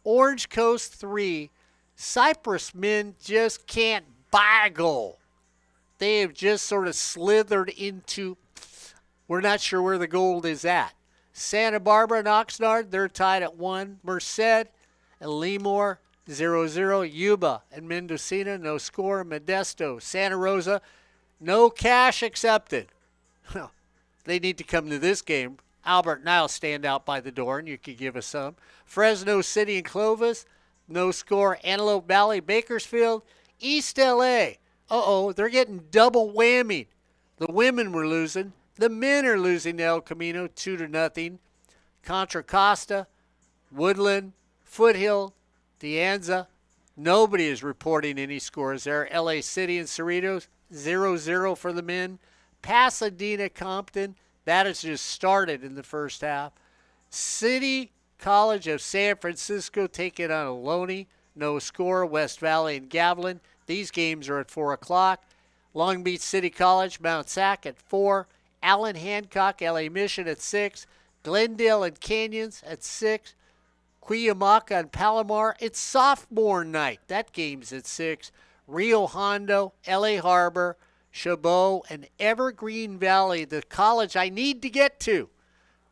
Orange Coast 3. Cypress men just can't buy a goal. They have just sort of slithered into, we're not sure where the gold is at. Santa Barbara and Oxnard, they're tied at 1. Merced and Lemoore 0-0. Yuba and Mendocino, no score. Modesto, Santa Rosa, no cash accepted. They need to come to this game. Albert and I'll stand out by the door, and you could give us some. Fresno City and Clovis, no score. Antelope Valley, Bakersfield. East LA, they're getting double whammied. The women were losing. The men are losing to El Camino 2-0. Contra Costa, Woodland, Foothill, De Anza. Nobody is reporting any scores there. LA City and Cerritos, 0-0 for the men. Pasadena, Compton, that has just started in the first half. City College of San Francisco taking on Ohlone, no score. West Valley and Gavilan, these games are at 4 o'clock. Long Beach City College, Mount Sac at 4. Allen Hancock, LA Mission at 6. Glendale and Canyons at 6. Cuyamaca and Palomar, it's sophomore night. That game's at 6. Rio Hondo, LA Harbor, Chabot, and Evergreen Valley, the college I need to get to,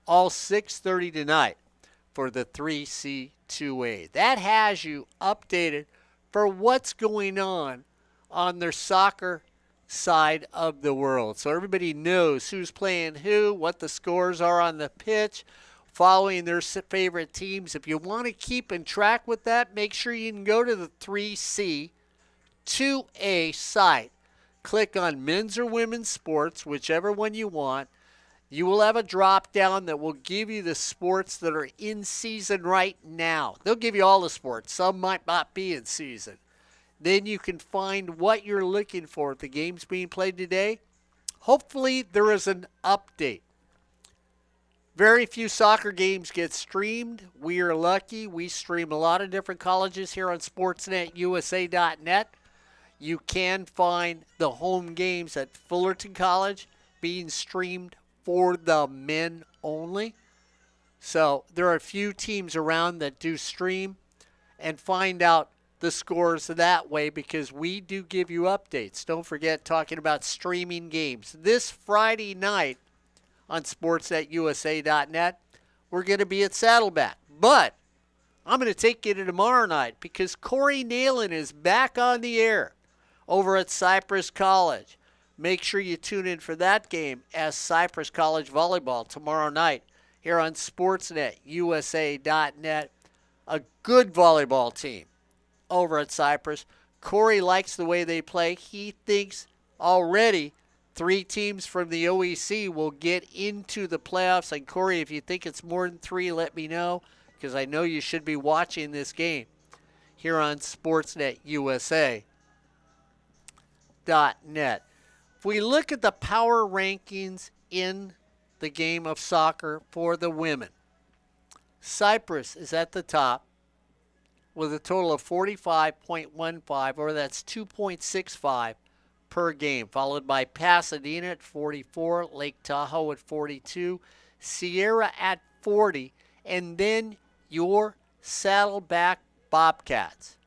all 6:30 tonight for the 3C2A. That has you updated for what's going on their soccer side of the world. So everybody knows who's playing who, what the scores are on the pitch, following their favorite teams. If you want to keep in track with that, make sure you can go to the 3C2A site. Click on men's or women's sports, whichever one you want. You will have a drop down that will give you the sports that are in season right now. They'll give you all the sports. Some might not be in season. Then you can find what you're looking for at the games being played today. Hopefully there is an update. Very few soccer games get streamed. We are lucky. We stream a lot of different colleges here on SportsNetUSA.net. You can find the home games at Fullerton College being streamed for the men only. So there are a few teams around that do stream, and find out the scores that way, because we do give you updates. Don't forget, talking about streaming games. This Friday night on SportsNetUSA.net, we're going to be at Saddleback. But I'm going to take you to tomorrow night, because Corey Nalen is back on the air over at Cypress College. Make sure you tune in for that game as Cypress College volleyball tomorrow night here on SportsNetUSA.net. A good volleyball team over at Cypress. Corey likes the way they play. He thinks already 3 teams from the OEC will get into the playoffs. And Corey, if you think it's more than 3, let me know, because I know you should be watching this game here on SportsNetUSA.net. If we look at the power rankings in the game of soccer for the women, Cypress is at the top with a total of 45.15, or that's 2.65 per game, followed by Pasadena at 44, Lake Tahoe at 42, Sierra at 40, and then your Saddleback Bobcats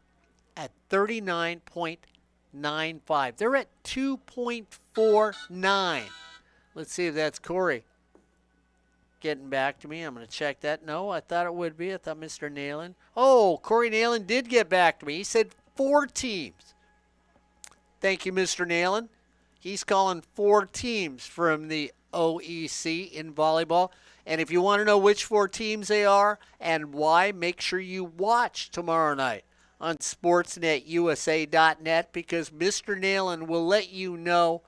at 39.95. They're at 2.49. Let's see if that's Corey getting back to me. I'm going to check that. No, I thought it would be. I thought Mr. Nalen. Oh, Corey Nalen did get back to me. He said 4 teams. Thank you, Mr. Nalen. He's calling 4 teams from the OEC in volleyball. And if you want to know which 4 teams they are and why, make sure you watch tomorrow night on SportsNetUSA.net, because Mr. Nalen will let you know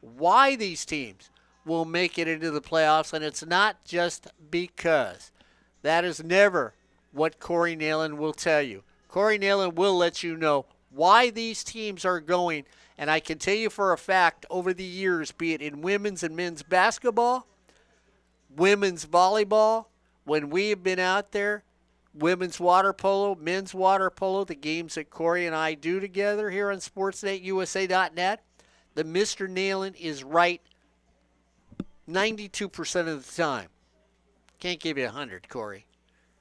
why these teams will make it into the playoffs. And it's not just because. That is never what Corey Nalen will tell you. Corey Nalen will let you know why these teams are going. And I can tell you for a fact, over the years, be it in women's and men's basketball, women's volleyball, when we have been out there, women's water polo, men's water polo, the games that Corey and I do together here on SportsNetUSA.net, the Mr. Nalen is right 92% of the time. Can't give you 100, Corey,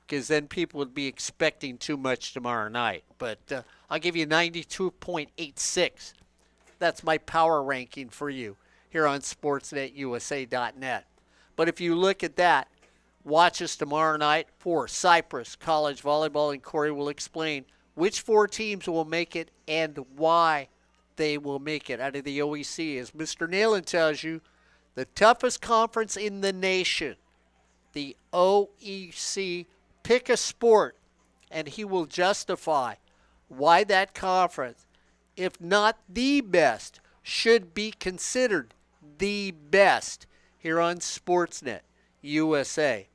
because then people would be expecting too much tomorrow night. But I'll give you 92.86. That's my power ranking for you here on SportsNetUSA.net. But if you look at that, watch us tomorrow night for Cypress College Volleyball, and Corey will explain which 4 teams will make it and why they will make it out of the OEC. As Mr. Nalen tells you, the toughest conference in the nation, the OEC. Pick a sport, and he will justify why that conference, if not the best, should be considered the best here on Sportsnet USA.net.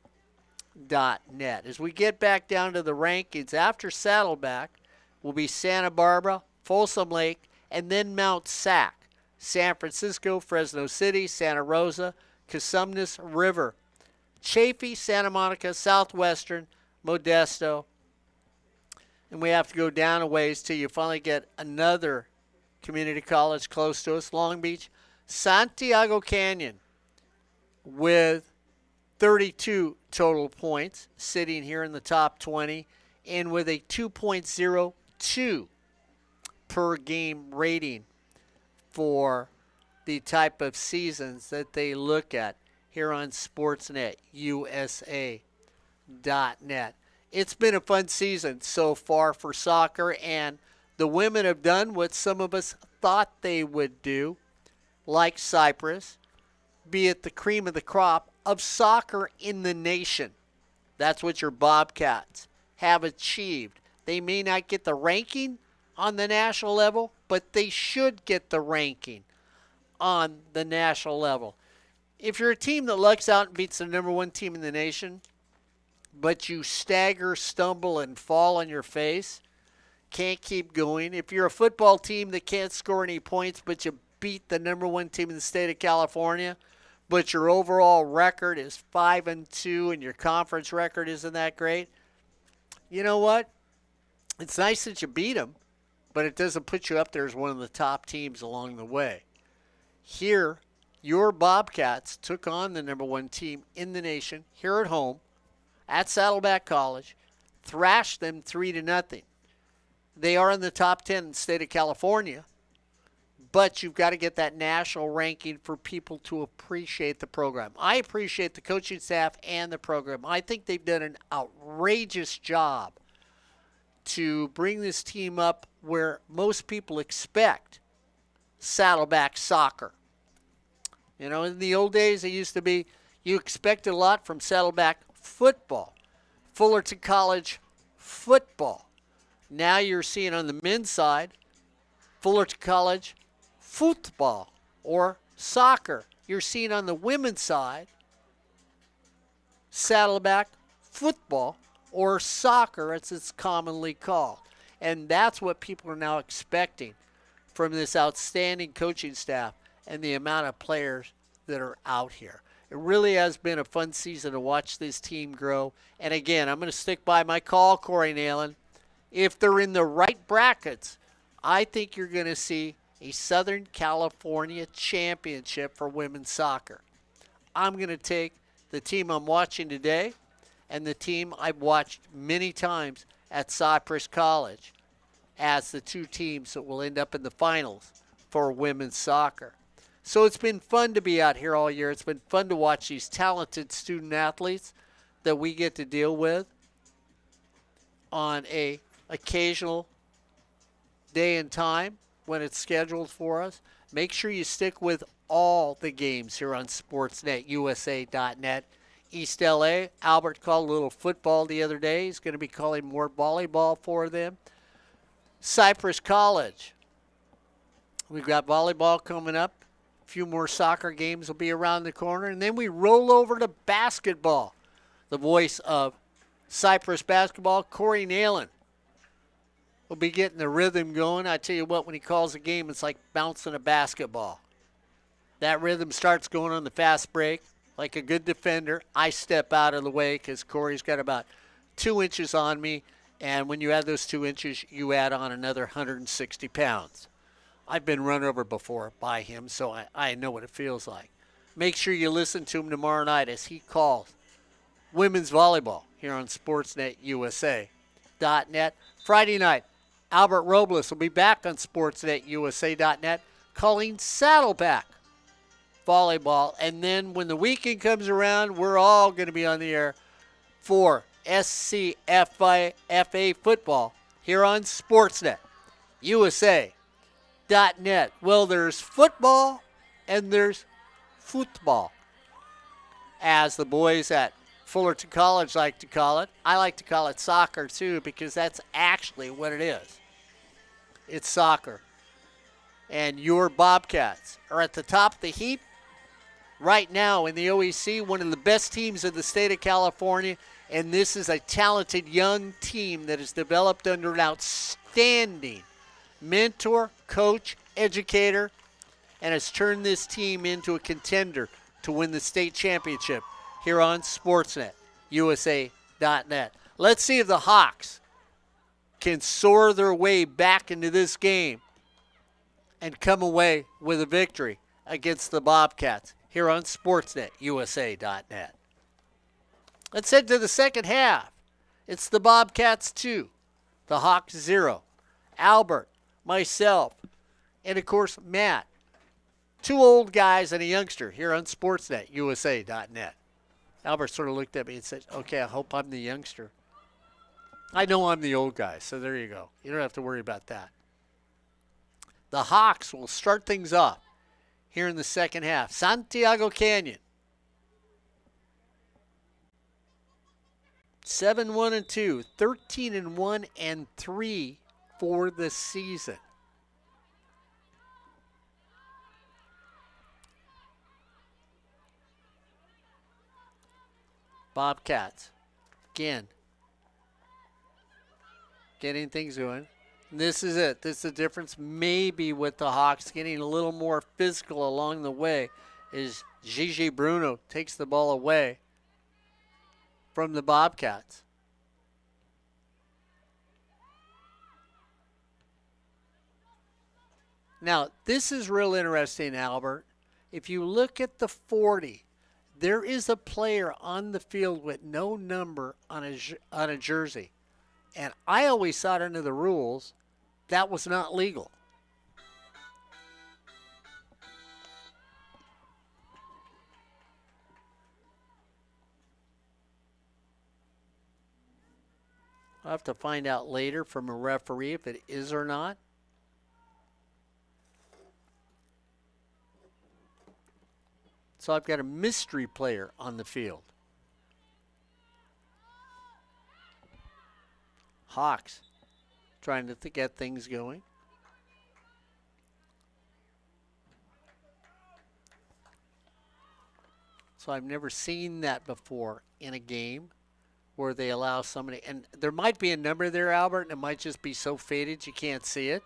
As we get back down to the rankings, after Saddleback will be Santa Barbara, Folsom Lake, and then Mount Sac, San Francisco, Fresno City, Santa Rosa, Cosumnes River, Chaffee, Santa Monica, Southwestern, Modesto. And we have to go down a ways till you finally get another community college close to us, Long Beach, Santiago Canyon, with 32 total points, sitting here in the top 20, and with a 2.02 per game rating for the type of seasons that they look at here on Sportsnet USA.net. It's been a fun season so far for soccer, and the women have done what some of us thought they would do, like Cyprus, be it the cream of the crop of soccer in the nation. That's what your Bobcats have achieved. They may not get the ranking on the national level, but they should get the ranking on the national level. If you're a team that lucks out and beats the number one team in the nation, but you stagger, stumble, and fall on your face, can't keep going. If you're a football team that can't score any points, but you beat the number one team in the state of California, but your overall record is 5-2 and your conference record isn't that great, you know what? It's nice that you beat them, but it doesn't put you up there as one of the top teams along the way. Here, your Bobcats took on the number one team in the nation here at home at Saddleback College, thrashed them 3-0. They are in the top 10 in the state of California, but you've got to get that national ranking for people to appreciate the program. I appreciate the coaching staff and the program. I think they've done an outrageous job to bring this team up where most people expect Saddleback soccer. You know, in the old days, it used to be you expected a lot from Saddleback football, Fullerton College football. Now you're seeing on the men's side, Fullerton College football or soccer. You're seeing on the women's side, Saddleback football or soccer as it's commonly called. And that's what people are now expecting from this outstanding coaching staff and the amount of players that are out here. It really has been a fun season to watch this team grow. And again, I'm going to stick by my call, Corey Nalen. If they're in the right brackets, I think you're going to see a Southern California championship for women's soccer. I'm going to take the team I'm watching today and the team I've watched many times at Cypress College as the two teams that will end up in the finals for women's soccer. So it's been fun to be out here all year. It's been fun to watch these talented student athletes that we get to deal with on a occasional day and time when it's scheduled for us. Make sure you stick with all the games here on SportsNetUSA.net. East LA, Albert called a little football the other day. He's going to be calling more volleyball for them. Cypress College, we've got volleyball coming up. A few more soccer games will be around the corner. And then we roll over to basketball. The voice of Cypress basketball, Corey Nalen, will be getting the rhythm going. I tell you what, when he calls a game, it's like bouncing a basketball. That rhythm starts going on the fast break. Like a good defender, I step out of the way because Corey's got about 2 inches on me. And when you add those 2 inches, you add on another 160 pounds. I've been run over before by him, so I know what it feels like. Make sure you listen to him tomorrow night as he calls women's volleyball here on SportsNetUSA.net. Friday night, Albert Robles will be back on SportsNetUSA.net calling Saddleback volleyball. And then when the weekend comes around, we're all going to be on the air for SCFA football here on SportsNetUSA.net. Well, there's football and there's football, as the boys at Fullerton College like to call it. I like to call it soccer too because that's actually what it is. It's soccer. And your Bobcats are at the top of the heap right now in the OEC, one of the best teams in the state of California, and this is a talented young team that is developed under an outstanding mentor, coach, educator, and has turned this team into a contender to win the state championship here on Sportsnet, USA.net. Let's see if the Hawks can soar their way back into this game and come away with a victory against the Bobcats here on Sportsnet, USA.net. Let's head to the second half. It's the Bobcats 2, the Hawks 0. Albert, myself, and of course Matt. Two old guys and a youngster here on Sportsnet, USA.net. Albert sort of looked at me and said, okay, I hope I'm the youngster. I know I'm the old guy, so there you go. You don't have to worry about that. The Hawks will start things off here in the second half. Santiago Canyon. 7-1-2, 13-1-3 for the season. Bobcats, again, getting things going. This is it. This is the difference maybe with the Hawks getting a little more physical along the way is Gigi Bruno takes the ball away from the Bobcats. Now, this is real interesting, Albert. If you look at the 40, there is a player on the field with no number on a jersey. And I always thought under the rules that was not legal. I'll have to find out later from a referee if it is or not. So I've got a mystery player on the field. Hawks trying to get things going. So I've never seen that before in a game where they allow somebody, and there might be a number there, Albert, and it might just be so faded you can't see it.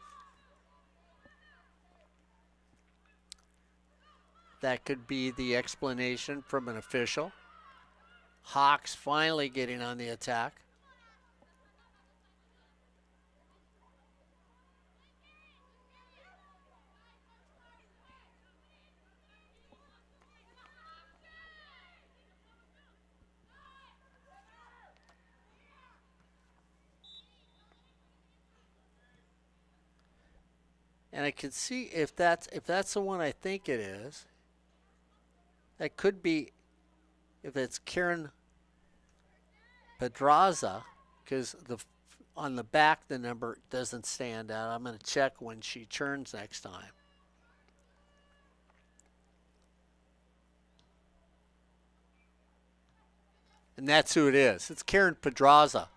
That could be the explanation from an official. Hawks finally getting on the attack. And I can see if that's the one I think it is. That could be if it's Karen Pedraza, because on the back the number doesn't stand out. I'm going to check when she turns next time. And that's who it is. It's Karen Pedraza.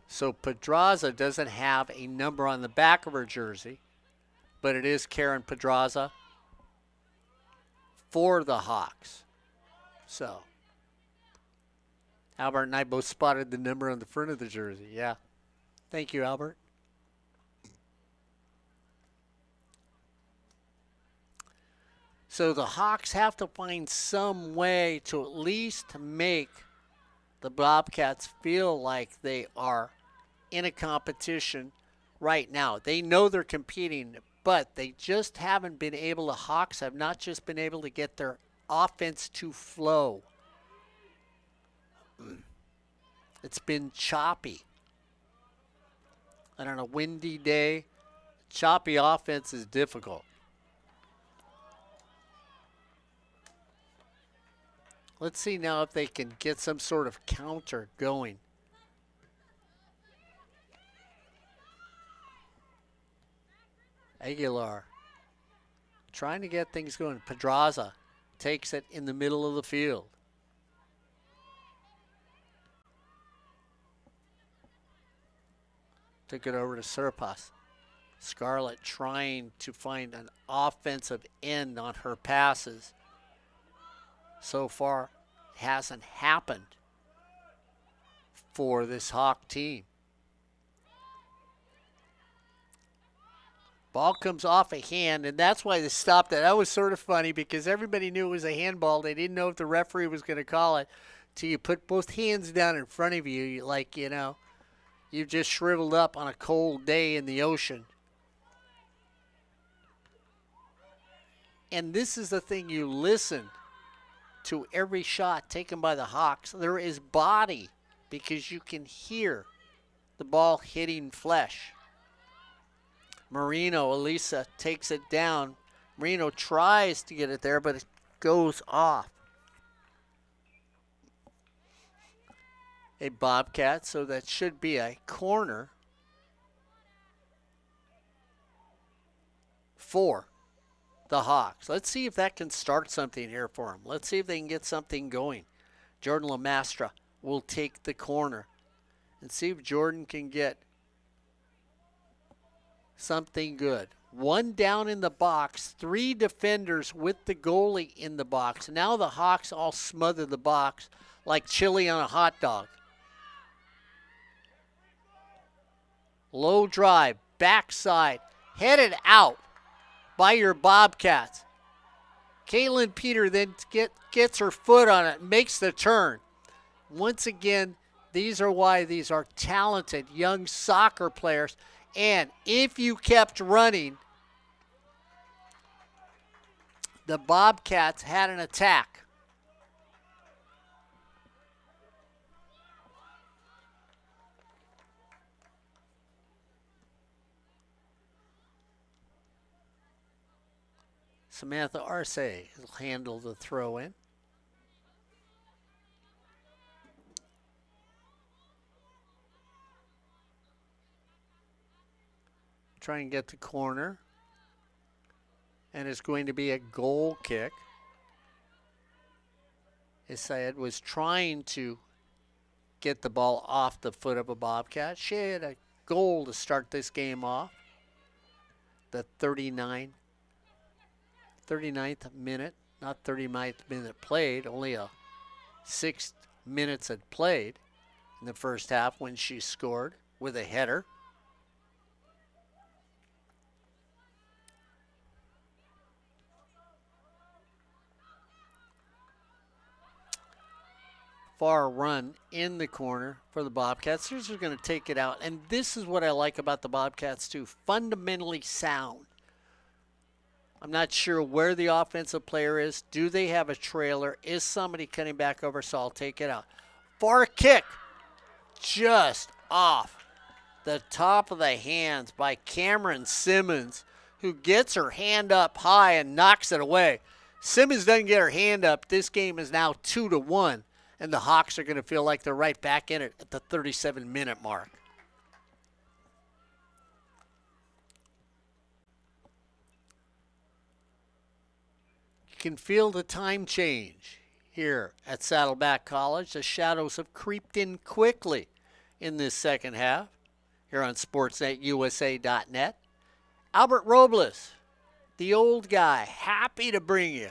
So Pedraza doesn't have a number on the back of her jersey, but it is Karen Pedraza for the Hawks. So Albert and I both spotted the number on the front of the jersey. Yeah. Thank you, Albert. So the Hawks have to find some way to at least make the Bobcats feel like they are in a competition right now. They know they're competing, but they just haven't been able, the Hawks have not just been able to get their offense to flow. It's been choppy. And on a windy day, choppy offense is difficult. Let's see now if they can get some sort of counter going. Aguilar trying to get things going. Pedraza takes it in the middle of the field. Took it over to Serpas. Scarlett trying to find an offensive end on her passes. so far hasn't happened for this Hawk team. Ball comes off a hand, and that's why they stopped it. That was sort of funny because everybody knew it was a handball. They didn't know if the referee was going to call it till you put both hands down in front of you, like, you know, you just shriveled up on a cold day in the ocean. And this is the thing, you listen to every shot taken by the Hawks. There is body because you can hear the ball hitting flesh. Marino, Elisa takes it down. Marino tries to get it there, but it goes off. A Bobcat, so that should be a corner for the Hawks. Let's see if that can start something here for them. Let's see if they can get something going. Jordan Lamastra will take the corner and see if Jordan can get something good. One down in the box, 3 defenders with the goalie in the box. Now the Hawks all smother the box like chili on a hot dog. Low drive, backside, headed out by your Bobcats. Caitlin Peter then gets her foot on it, makes the turn. Once again, these are why these are talented young soccer players. And if you kept running, the Bobcats had an attack. Samantha Arce will handle the throw in. Try and get the corner. And it's going to be a goal kick. Isayed was trying to get the ball off the foot of a Bobcat. She had a goal to start this game off. The 39th minute, not 39th minute played, only 6 minutes had played in the first half when she scored with a header. Far run in the corner for the Bobcats. They're just going to take it out. And this is what I like about the Bobcats too. Fundamentally sound. I'm not sure where the offensive player is. Do they have a trailer? Is somebody cutting back over? So I'll take it out. Far kick. Just off the top of the hands by Cameron Simmons, who gets her hand up high and knocks it away. Simmons doesn't get her hand up. This game is now 2-1. And the Hawks are going to feel like they're right back in it at the 37-minute mark. You can feel the time change here at Saddleback College. The shadows have creeped in quickly in this second half here on SportsNetUSA.net. Albert Robles, the old guy, happy to bring you.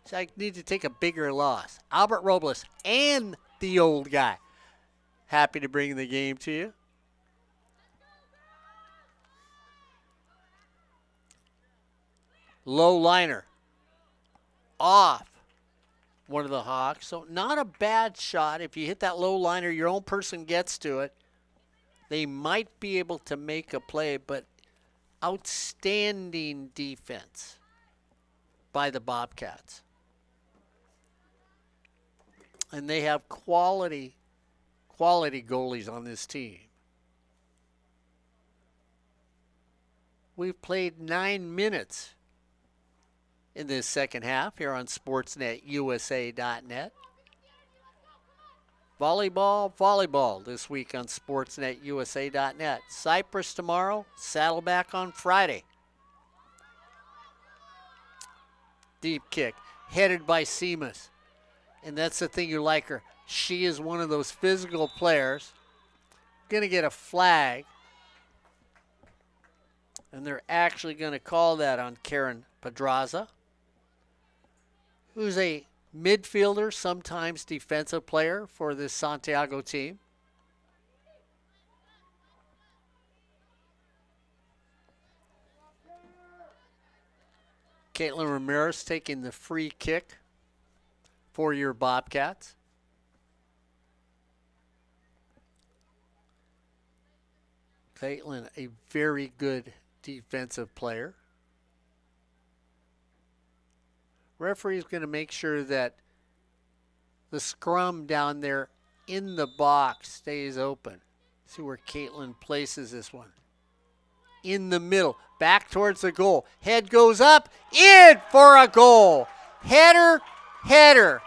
So I need to take a bigger loss. Albert Robles and the old guy. Happy to bring the game to you. Low liner. Off one of the Hawks. So not a bad shot. If you hit that low liner, your own person gets to it. They might be able to make a play, but outstanding defense by the Bobcats. And they have quality goalies on this team. We've played 9 minutes in this second half here on SportsNetUSA.net. Volleyball this week on SportsNetUSA.net. Cyprus tomorrow, Saddleback on Friday. Deep kick, headed by Seamus. And that's the thing you like her. She is one of those physical players. Going to get a flag. And they're actually going to call that on Karen Pedraza, who's a midfielder, sometimes defensive player for this Santiago team. Caitlin Ramirez taking the free kick for your Bobcats. Caitlin, a very good defensive player. Referee is going to make sure that the scrum down there in the box stays open. See where Caitlin places this one. In the middle, back towards the goal. Head goes up, in for a goal. Header, header.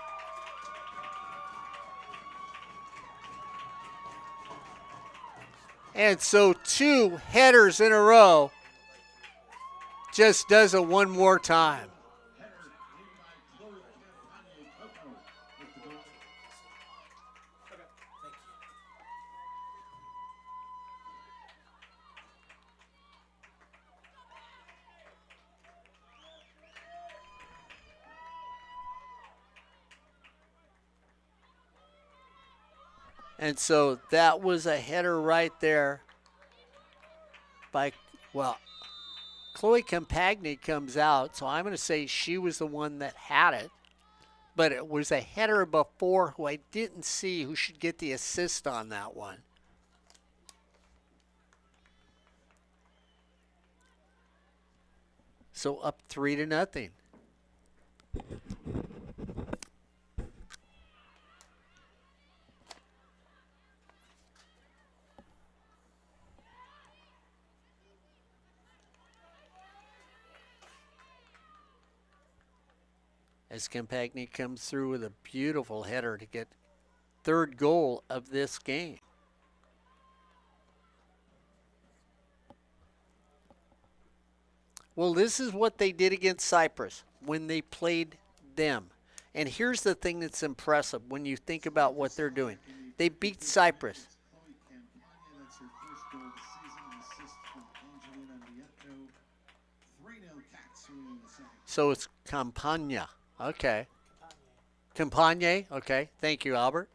And so 2 headers in a row. Just does it one more time. And so that was a header right there by, well, Chloe Campagni comes out, so I'm going to say she was the one that had it. But it was a header before who I didn't see who should get the assist on that one. So up 3-0. As Campagni comes through with a beautiful header to get third goal of this game. Well, this is what they did against Cyprus when they played them. And here's the thing that's impressive when you think about what they're doing. They beat Cyprus. So it's Campagna. Okay. Campagne. Okay. Thank you, Albert.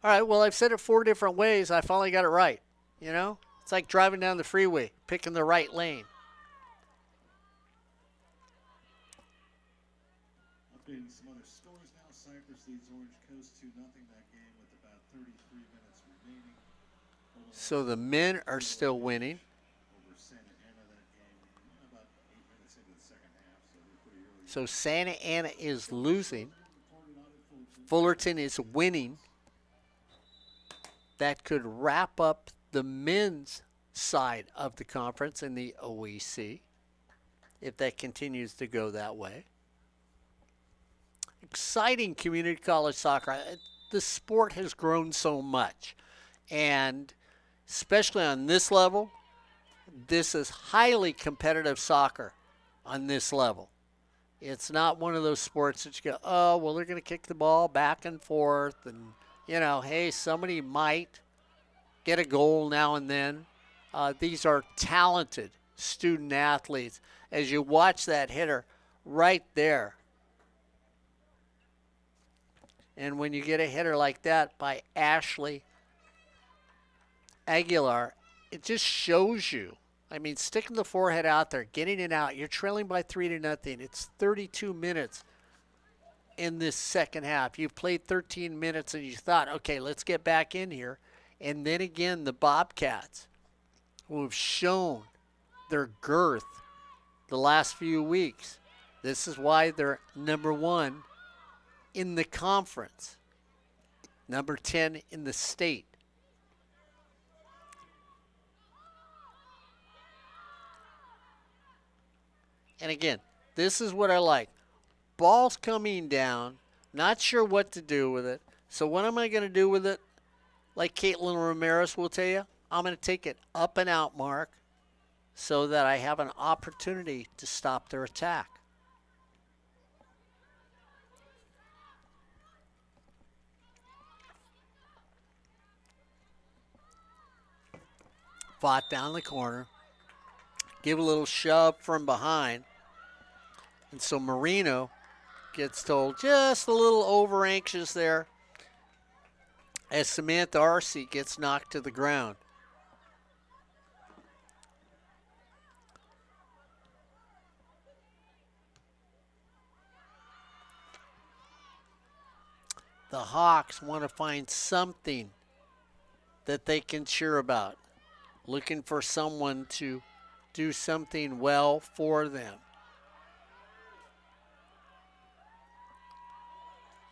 All right. Well, I've said it 4 different ways. I finally got it right. You know? It's like driving down the freeway, picking the right lane. Updating some other scores now. Cyprus leads Orange Coast 2-0 that game with about 33 minutes remaining. So the men are still winning. Over Santa Ana that game about 8 minutes into the second half, so we're pretty early. So Santa Ana is losing. Fullerton is winning. That could wrap up the men's side of the conference in the OEC if that continues to go that way. Exciting community college soccer. The sport has grown so much, and especially on this level, this is highly competitive soccer on this level. It's not one of those sports that you go, oh, well, they're going to kick the ball back and forth, and, you know, hey, somebody might get a goal now and then. These are talented student athletes. As you watch that hitter right there, and when you get a hitter like that by Ashley Aguilar, it just shows you. I mean, sticking the forehead out there, getting it out. You're trailing by 3-0. It's 32 minutes in this second half. You played 13 minutes and you thought, okay, let's get back in here. And then again, the Bobcats, who have shown their girth the last few weeks. This is why they're number 1 in the conference, number 10 in the state. And again, this is what I like. Ball's coming down, not sure what to do with it. So what am I going to do with it? Like Caitlin Ramirez will tell you, I'm going to take it up and out, Mark, so that I have an opportunity to stop their attack. Fought down the corner. Give a little shove from behind. And so Marino gets told just a little over anxious there as Samantha Arce gets knocked to the ground. The Hawks want to find something that they can cheer about, looking for someone to do something well for them.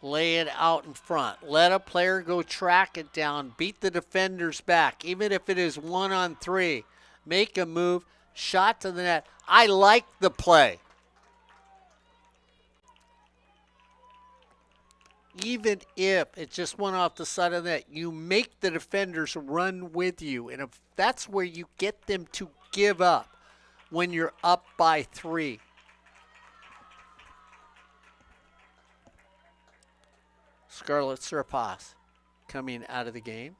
Lay it out in front. Let a player go track it down. Beat the defenders back, even if it is 1-on-3. Make a move. Shot to the net. I like the play. Even if it just went off the side of the net, you make the defenders run with you. And if that's where you get them to give up when you're up by 3. Scarlett Serpas coming out of the game.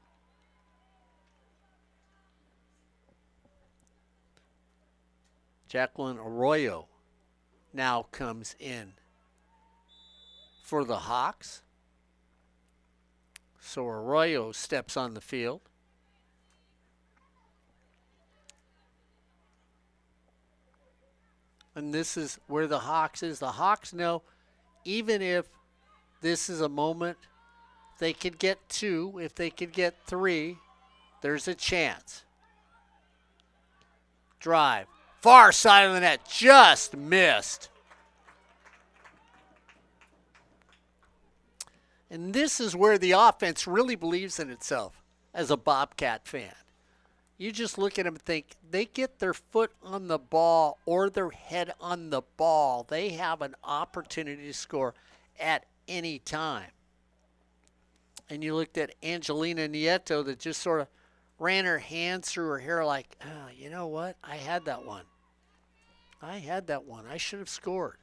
Jacqueline Arroyo now comes in for the Hawks. So Arroyo steps on the field. And this is where the Hawks is. The Hawks know even if this is a moment, they could get 2. If they could get 3, there's a chance. Drive. Far side of the net. Just missed. And this is where the offense really believes in itself as a Bobcat fan. You just look at them and think, they get their foot on the ball or their head on the ball, they have an opportunity to score at any time. And you looked at Angelina Nieto that just sort of ran her hands through her hair like, oh, you know what? I had that one. I should have scored.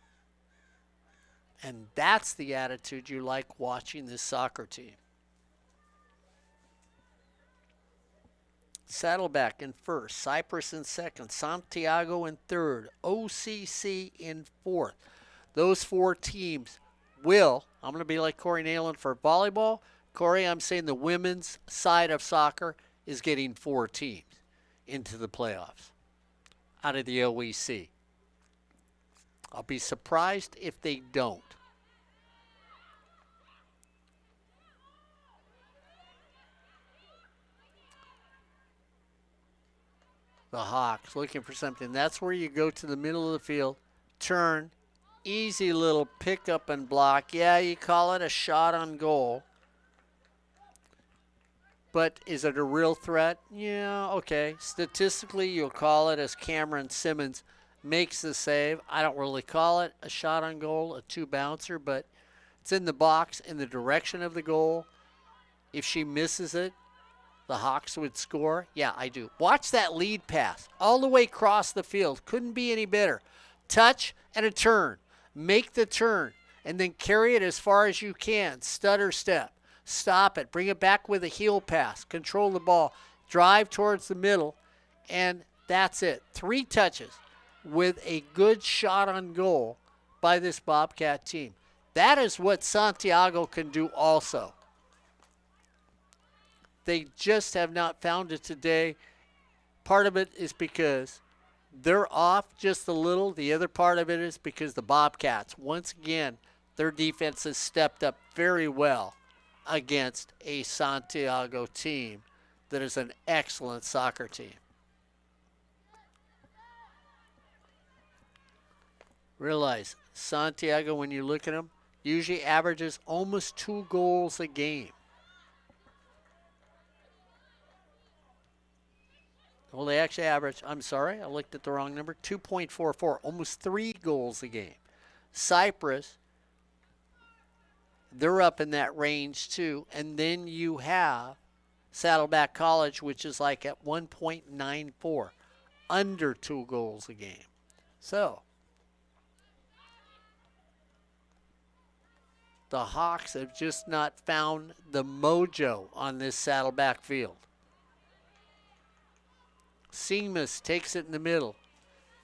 And that's the attitude you like watching this soccer team. Saddleback in first, Cypress in second, Santiago in third, OCC in fourth. Those 4 teams will, I'm going to be like Corey Nayland for volleyball. Corey, I'm saying the women's side of soccer is getting 4 teams into the playoffs out of the OEC. I'll be surprised if they don't. The Hawks looking for something. That's where you go to the middle of the field, turn, easy little pick up and block. Yeah, you call it a shot on goal. But is it a real threat? Yeah, okay. Statistically, you'll call it as Cameron Simmons makes the save. I don't really call it a shot on goal, a 2-bouncer, but it's in the box in the direction of the goal. If she misses it, the Hawks would score. Yeah, I do. Watch that lead pass all the way across the field. Couldn't be any better. Touch and a turn. Make the turn and then carry it as far as you can. Stutter step. Stop it. Bring it back with a heel pass. Control the ball. Drive towards the middle. And that's it. 3 touches with a good shot on goal by this Bobcat team. That is what Santiago can do also. They just have not found it today. Part of it is because they're off just a little. The other part of it is because the Bobcats, once again, their defense has stepped up very well against a Santiago team that is an excellent soccer team. Realize Santiago, when you look at them, usually averages almost 2 goals a game. Well, they actually average, I'm sorry, I looked at the wrong number, 2.44, almost 3 goals a game. Cyprus, they're up in that range too. And then you have Saddleback College, which is like at 1.94, under 2 goals a game. So, the Hawks have just not found the mojo on this Saddleback field. Seamus takes it in the middle.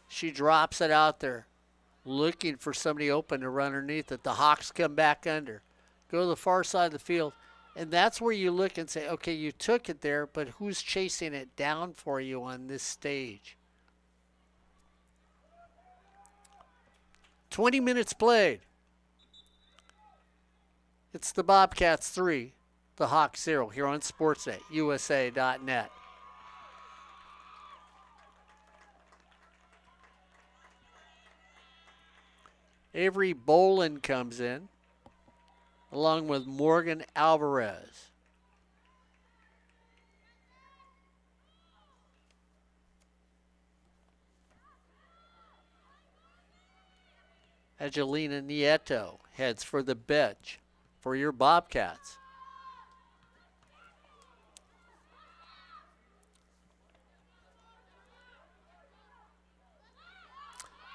She drops it out there. looking for somebody open to run underneath it. The Hawks come back under, go to the far side of the field, and that's where you look and say, okay, you took it there, but who's chasing it down for you on this stage? 20 minutes played. It's the Bobcats 3, the Hawks 0 here on Sportsnet, USA.net. Avery Bolin comes in, along with Morgan Alvarez. Angelina Nieto heads for the bench for your Bobcats.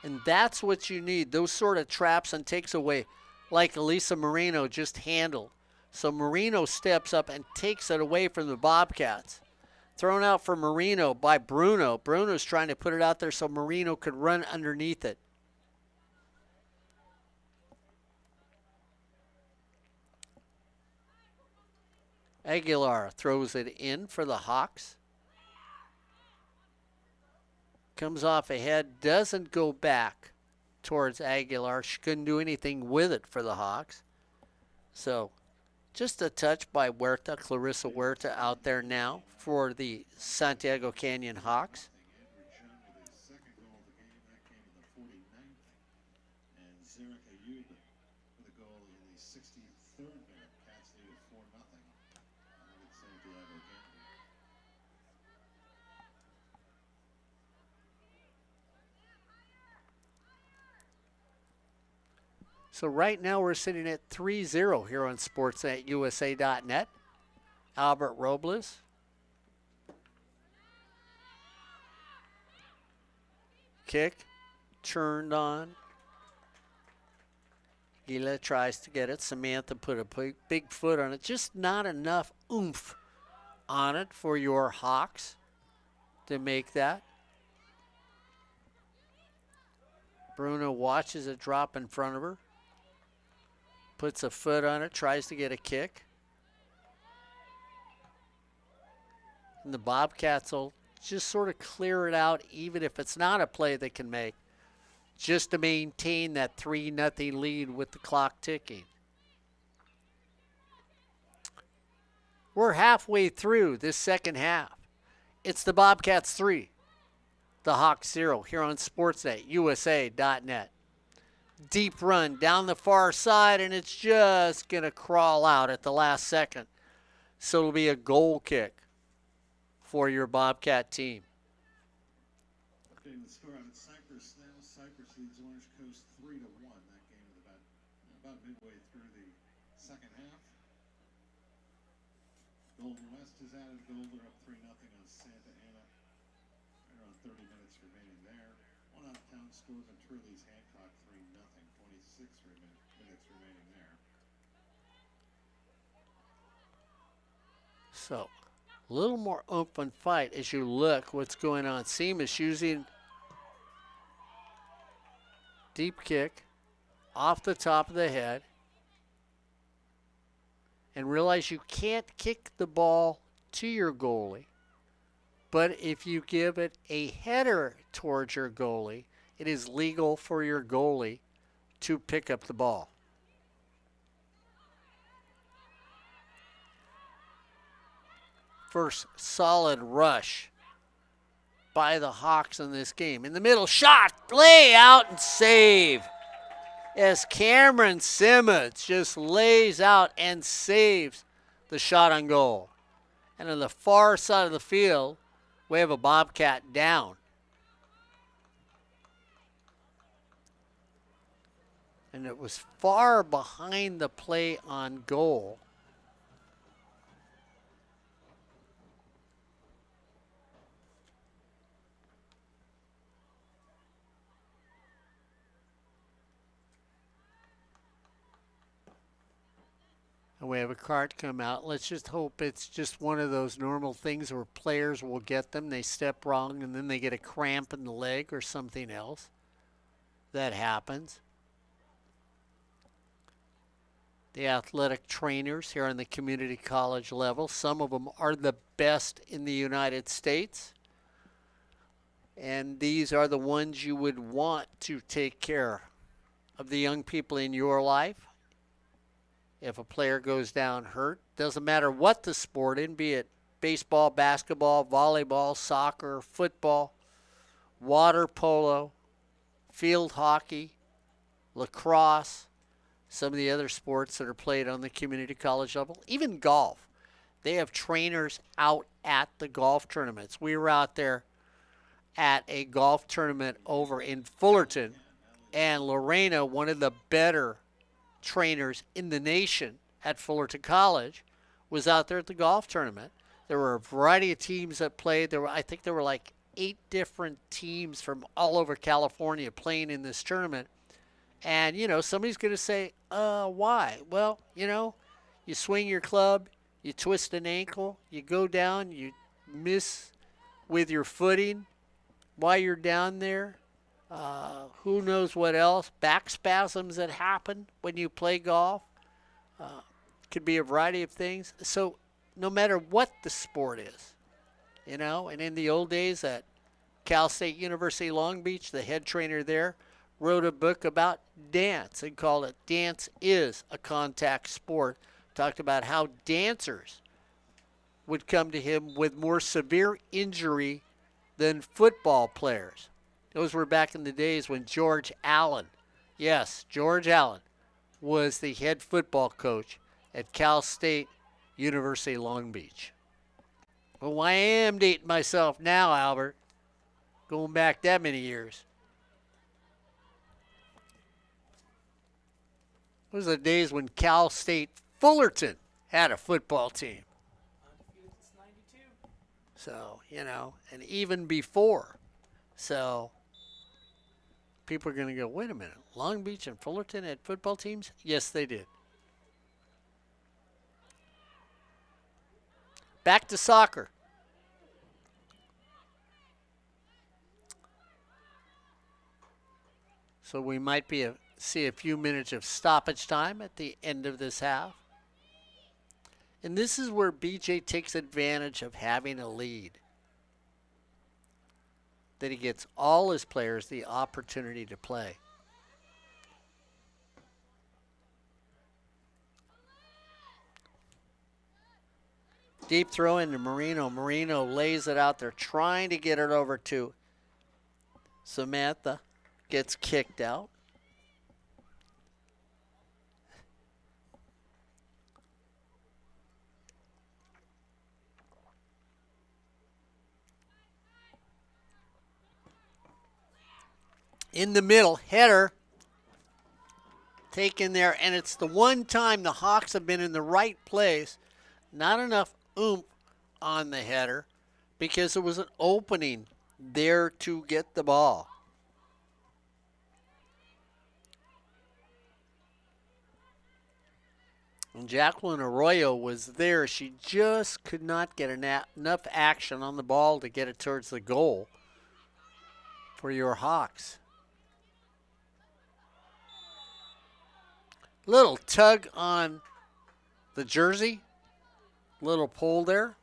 And that's what you need, those sort of traps and takes away, like Elisa Moreno just handled. So Moreno steps up and takes it away from the Bobcats. Thrown out for Moreno by Bruno. Bruno's trying to put it out there so Moreno could run underneath it. Aguilar throws it in for the Hawks. Comes off ahead, doesn't go back towards Aguilar. She couldn't do anything with it for the Hawks. So just a touch by Huerta, Clarissa Huerta out there now for the Santiago Canyon Hawks. So right now we're sitting at 3-0 here on sportsnetusa.net. Albert Robles. Kick. Turned on. Gila tries to get it. Samantha put a big foot on it. Just not enough oomph on it for your Hawks to make that. Bruno watches it drop in front of her. Puts a foot on it, tries to get a kick. And the Bobcats will just sort of clear it out, even if it's not a play they can make, just to maintain that 3-0 lead with the clock ticking. We're halfway through this second half. It's the Bobcats 3, the Hawks 0 here on Sportsnet, USA.net. Deep run down the far side, and it's just going to crawl out at the last second. So it'll be a goal kick for your Bobcat team. Updating the score out at Cypress now. Cypress leads Orange Coast 3-1. That game is about midway through the second half. Golden West has added a goal. They're up 3-0 on Santa Ana. Right around 30 minutes remaining there. One out of town scores on Turley's Hancock 3-0. 26 minutes remaining there. So a little more open fight as you look what's going on. Seamus using deep kick off the top of the head. And realize you can't kick the ball to your goalie. But if you give it a header towards your goalie, it is legal for your goalie to pick up the ball. First solid rush by the Hawks in this game. In the middle, shot, lay out and save. As Cameron Simmons just lays out and saves the shot on goal. And on the far side of the field, we have a Bobcat down. And it was far behind the play on goal. And we have a cart come out. Let's just hope it's just one of those normal things where players will get them. They step wrong and then they get a cramp in the leg or something else that happens. The athletic trainers here on the community college level, some of them are the best in the United States. And these are the ones you would want to take care of the young people in your life. If a player goes down hurt, doesn't matter what the sport in, be it baseball, basketball, volleyball, soccer, football, water polo, field hockey, lacrosse, some of the other sports that are played on the community college level, even golf. They have trainers out at the golf tournaments. We were out there at a golf tournament over in Fullerton, and Lorena, one of the better trainers in the nation at Fullerton College, was out there at the golf tournament. There were a variety of teams that played. I think there were like 8 different teams from all over California playing in this tournament. And, somebody's going to say, why? Well, you swing your club, you twist an ankle, you go down, you miss with your footing while you're down there. Who knows what else? Back spasms that happen when you play golf. Could be a variety of things. So no matter what the sport is, and in the old days at Cal State University Long Beach, the head trainer there wrote a book about dance and called it Dance is a Contact Sport. Talked about how dancers would come to him with more severe injury than football players. Those were back in the days when George Allen, yes, George Allen, was the head football coach at Cal State University Long Beach. Well, I am dating myself now, Albert, going back that many years. Those are the days when Cal State Fullerton had a football team. Undefeated since '92. So, and even before. So, people are going to go, wait a minute, Long Beach and Fullerton had football teams? Yes, they did. Back to soccer. So we might see a few minutes of stoppage time at the end of this half. And this is where BJ takes advantage of having a lead. That he gets all his players the opportunity to play. Deep throw into Marino. Marino lays it out there, trying to get it over to Samantha. Gets kicked out. In the middle, header taken there, and it's the one time the Hawks have been in the right place. Not enough oomph on the header because there was an opening there to get the ball. And Jacqueline Arroyo was there. She just could not get enough action on the ball to get it towards the goal for your Hawks. Little tug on the jersey. Little pull there.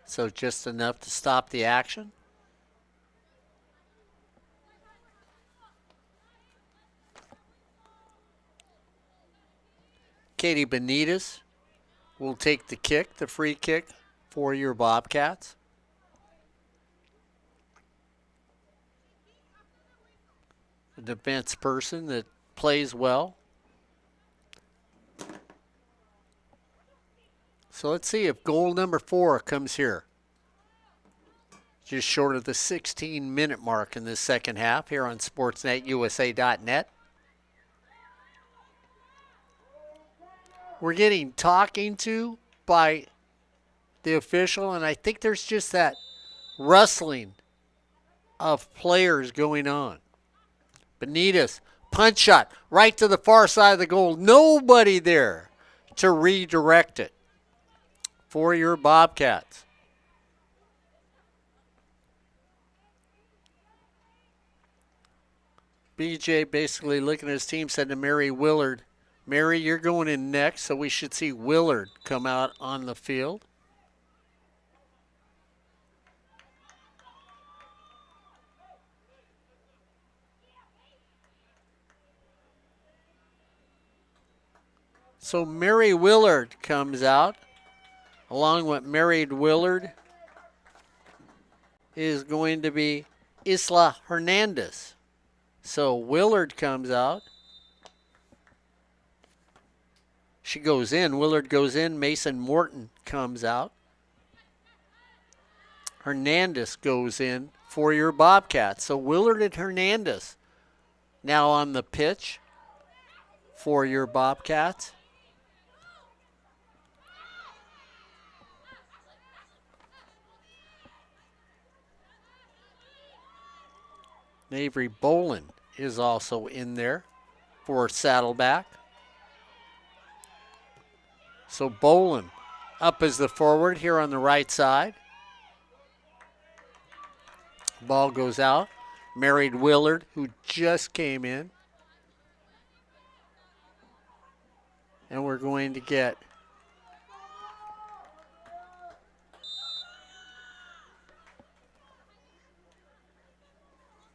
So just enough to stop the action. Katie Benitez will take the kick, the free kick for your Bobcats. A defense person that plays well. So let's see if goal number 4 comes here. Just short of the 16-minute mark in this second half here on SportsNetUSA.net. We're getting talking to by the official, and I think there's just that rustling of players going on. Benitez, punch shot right to the far side of the goal. Nobody there to redirect it. for your Bobcats. BJ basically looking at his team said to Mary Willard, Mary, you're going in next, so we should see Willard come out on the field. So Mary Willard comes out. Along with Mary Willard is going to be Isla Hernandez. So Willard comes out. She goes in. Willard goes in. Mason Morton comes out. Hernandez goes in for your Bobcats. So Willard and Hernandez now on the pitch for your Bobcats. Avery Boland is also in there for Saddleback. So Boland up as the forward here on the right side. Ball goes out. Married Willard, who just came in. And we're going to get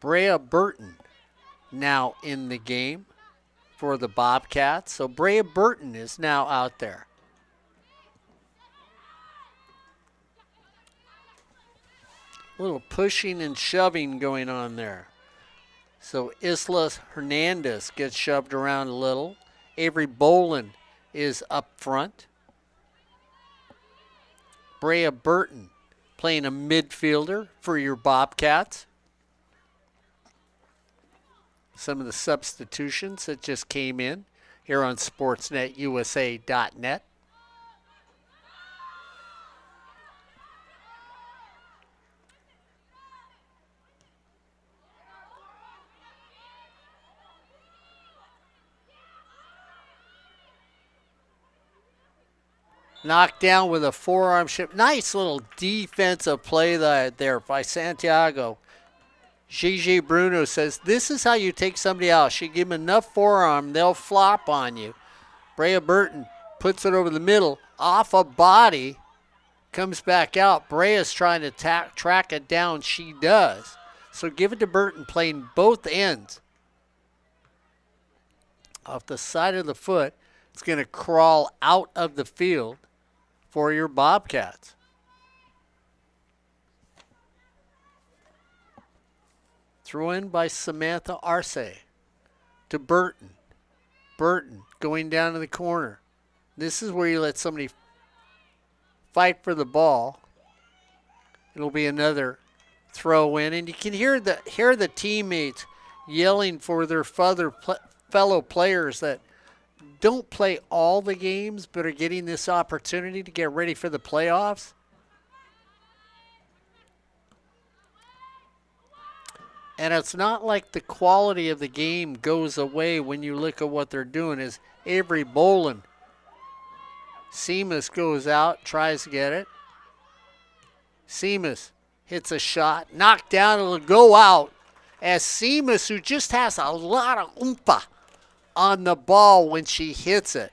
Brea Burton now in the game for the Bobcats. So Brea Burton is now out there. A little pushing and shoving going on there. So Isla Hernandez gets shoved around a little. Avery Boland is up front. Brea Burton playing a midfielder for your Bobcats. Some of the substitutions that just came in here on SportsNetUSA.net. Knocked down with a forearm shift. Nice little defensive play there by Santiago. Gigi Bruno says, this is how you take somebody out. You give them enough forearm, they'll flop on you. Brea Burton puts it over the middle, off a body, comes back out. Brea's trying to track it down. She does. So give it to Burton, playing both ends. Off the side of the foot, it's going to crawl out of the field for your Bobcats. Throw in by Samantha Arce to Burton. Burton going down to the corner. This is where you let somebody fight for the ball. It'll be another throw in, and you can hear the teammates yelling for their fellow players that don't play all the games but are getting this opportunity to get ready for the playoffs. And it's not like the quality of the game goes away when you look at what they're doing. Is Avery Boland. Seamus goes out, tries to get it. Seamus hits a shot, knocked down, it'll go out. As Seamus, who just has a lot of oompa on the ball when she hits it,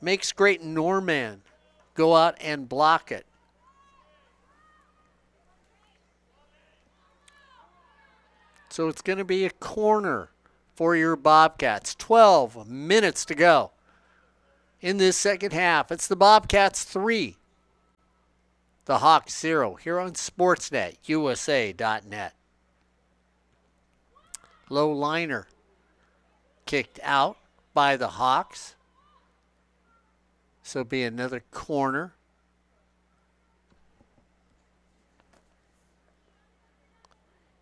makes Great Norman go out and block it. So it's going to be a corner for your Bobcats. 12 minutes to go in this second half. It's the Bobcats 3, the Hawks 0 here on SportsNetUSA.net. Low liner kicked out by the Hawks. So it'll be another corner.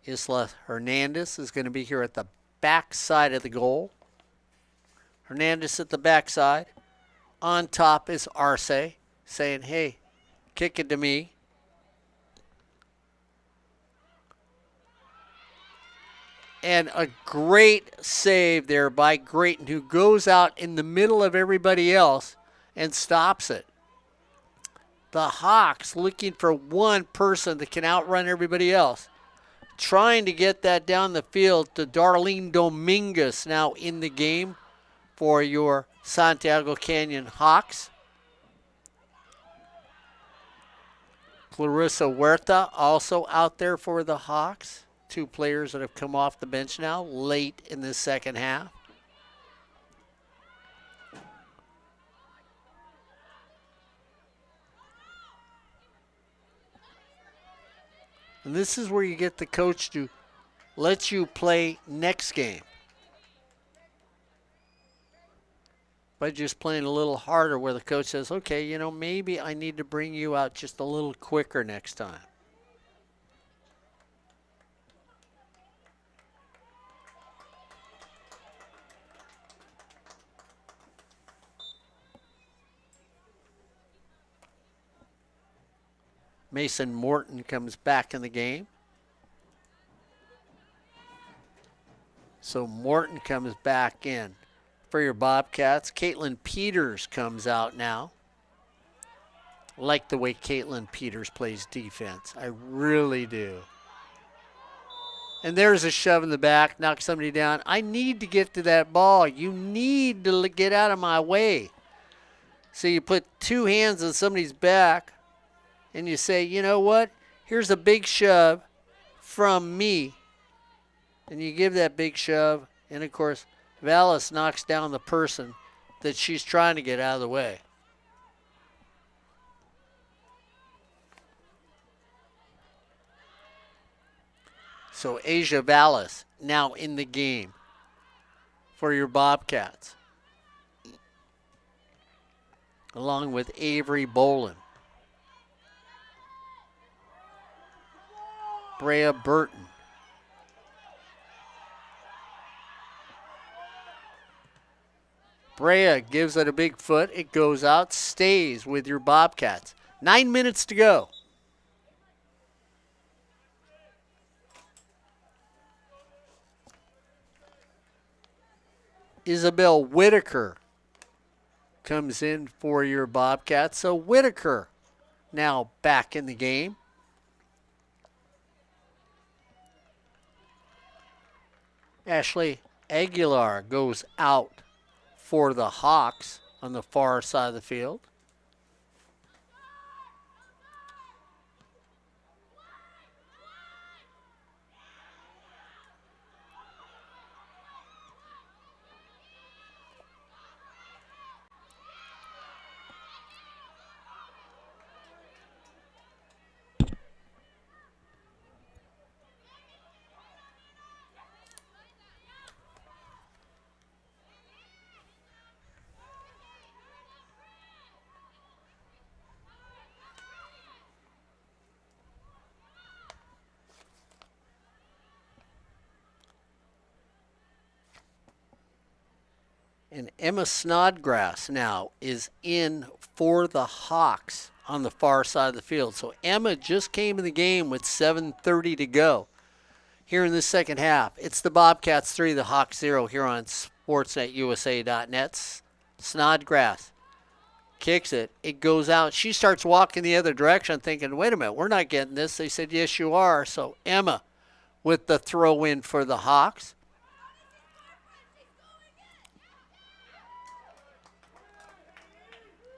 Isla Hernandez is going to be here at the back side of the goal. Hernandez at the backside. On top is Arce saying, hey, kick it to me. And a great save there by Grayton, who goes out in the middle of everybody else and stops it. the Hawks looking for one person that can outrun everybody else. Trying to get that down the field to Darlene Dominguez now in the game for your Santiago Canyon Hawks. Clarissa Huerta also out there for the Hawks. Two players that have come off the bench now late in the second half. And this is where you get the coach to let you play next game. By just playing a little harder where the coach says, okay, you know, maybe I need to bring you out just a little quicker next time. Mason Morton comes back in the game. So Morton comes back in for your Bobcats. Caitlin Peters comes out now. I like the way Caitlin Peters plays defense. I really do. And there's a shove in the back, knock somebody down. I need to get to that ball. You need to get out of my way. So you put two hands on somebody's back and you say, you know what? Here's a big shove from me. And you give that big shove. And, of course, Vallis knocks down the person that she's trying to get out of the way. So Asia Vallis now in the game for your Bobcats. Along with Avery Bolin. Brea Burton. Brea gives it a big foot. It goes out, stays with your Bobcats. 9 minutes to go. Isabel Whitaker comes in for your Bobcats. So Whitaker now back in the game. Ashley Aguilar goes out for the Hawks on the far side of the field. And Emma Snodgrass now is in for the Hawks on the far side of the field. So Emma just came in the game with 7:30 to go here in the second half. It's the Bobcats 3, the Hawks 0 here on SportsNetUSA.net. Snodgrass kicks it. It goes out. She starts walking the other direction thinking, wait a minute, we're not getting this. They said, yes, you are. So Emma with the throw in for the Hawks.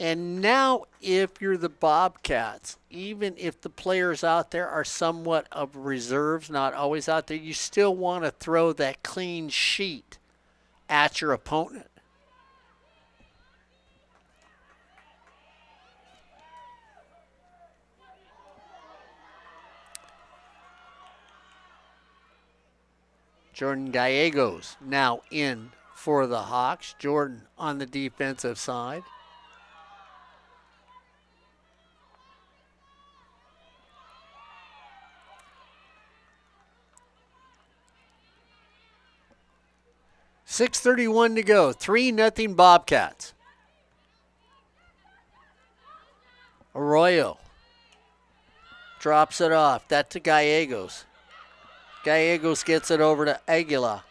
And now if you're the Bobcats, even if the players out there are somewhat of reserves, not always out there, you still want to throw that clean sheet at your opponent. Jordan Gallegos now in for the Hawks. Jordan on the defensive side. .6:31 to go. 3-0 Bobcats. Arroyo drops it off. That's to Gallegos. Gallegos gets it over to Aguila.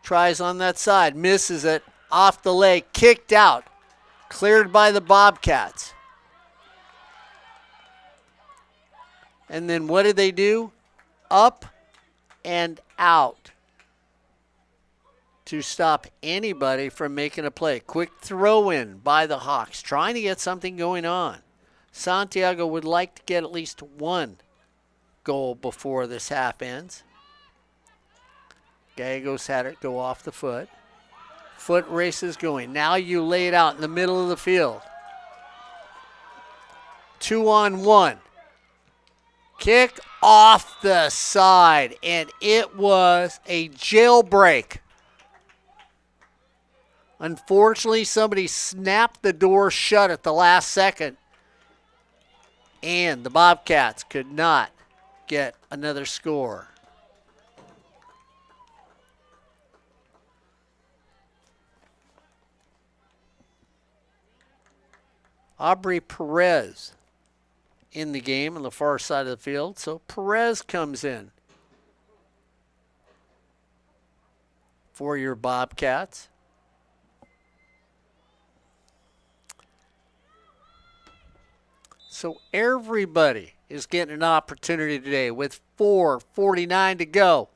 Tries on that side. Misses it. Off the leg. Kicked out Cleared by the Bobcats. And then what did they do? Up and out to stop anybody from making a play. Quick throw in by the Hawks, trying to get something going on. Santiago would like to get at least one goal before this half ends. Gallegos had it go off the foot. Foot race is going. Now you lay it out in the middle of the field. 2-on-1. Kick off the side, and it was a jailbreak. Unfortunately, somebody snapped the door shut at the last second, and the Bobcats could not get another score. Aubrey Perez in the game on the far side of the field. So Perez comes in for your Bobcats. So everybody is getting an opportunity today with 4:49 to go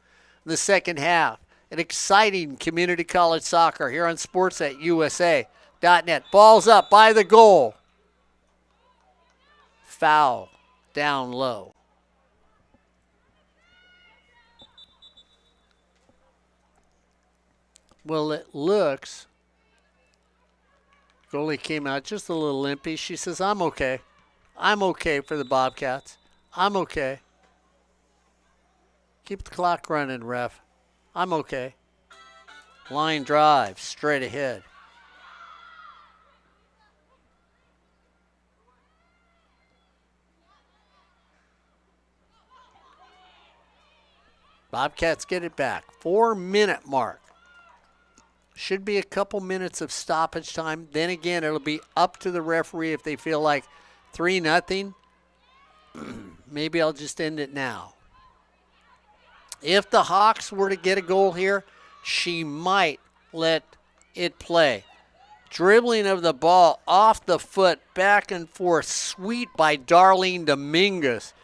in the second half. An exciting community college soccer here on sportsnetusa.net. Ball's up by the goal. Foul down low. Well, it looks, goalie came out just a little limpy. She says, I'm okay. I'm okay for the Bobcats. I'm okay. Keep the clock running, ref. I'm okay. Line drive, straight ahead. Bobcats get it back. 4-minute mark. Should be a couple minutes of stoppage time. Then again, it'll be up to the referee if they feel like 3-0. Maybe I'll just end it now. If the Hawks were to get a goal here, she might let it play. Dribbling of the ball off the foot, back and forth. Sweet by Darlene Dominguez,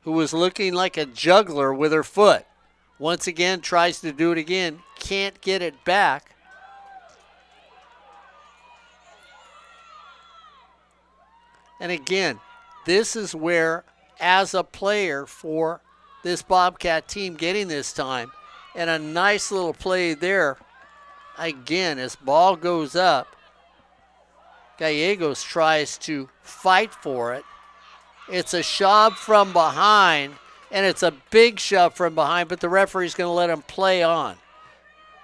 who was looking like a juggler with her foot. Once again, tries to do it again. Can't get it back. And again, this is where, as a player for this Bobcat team getting this time, and a nice little play there. Again, as ball goes up, Gallegos tries to fight for it. It's a shove from behind, and it's a big shove from behind, but the referee's going to let him play on.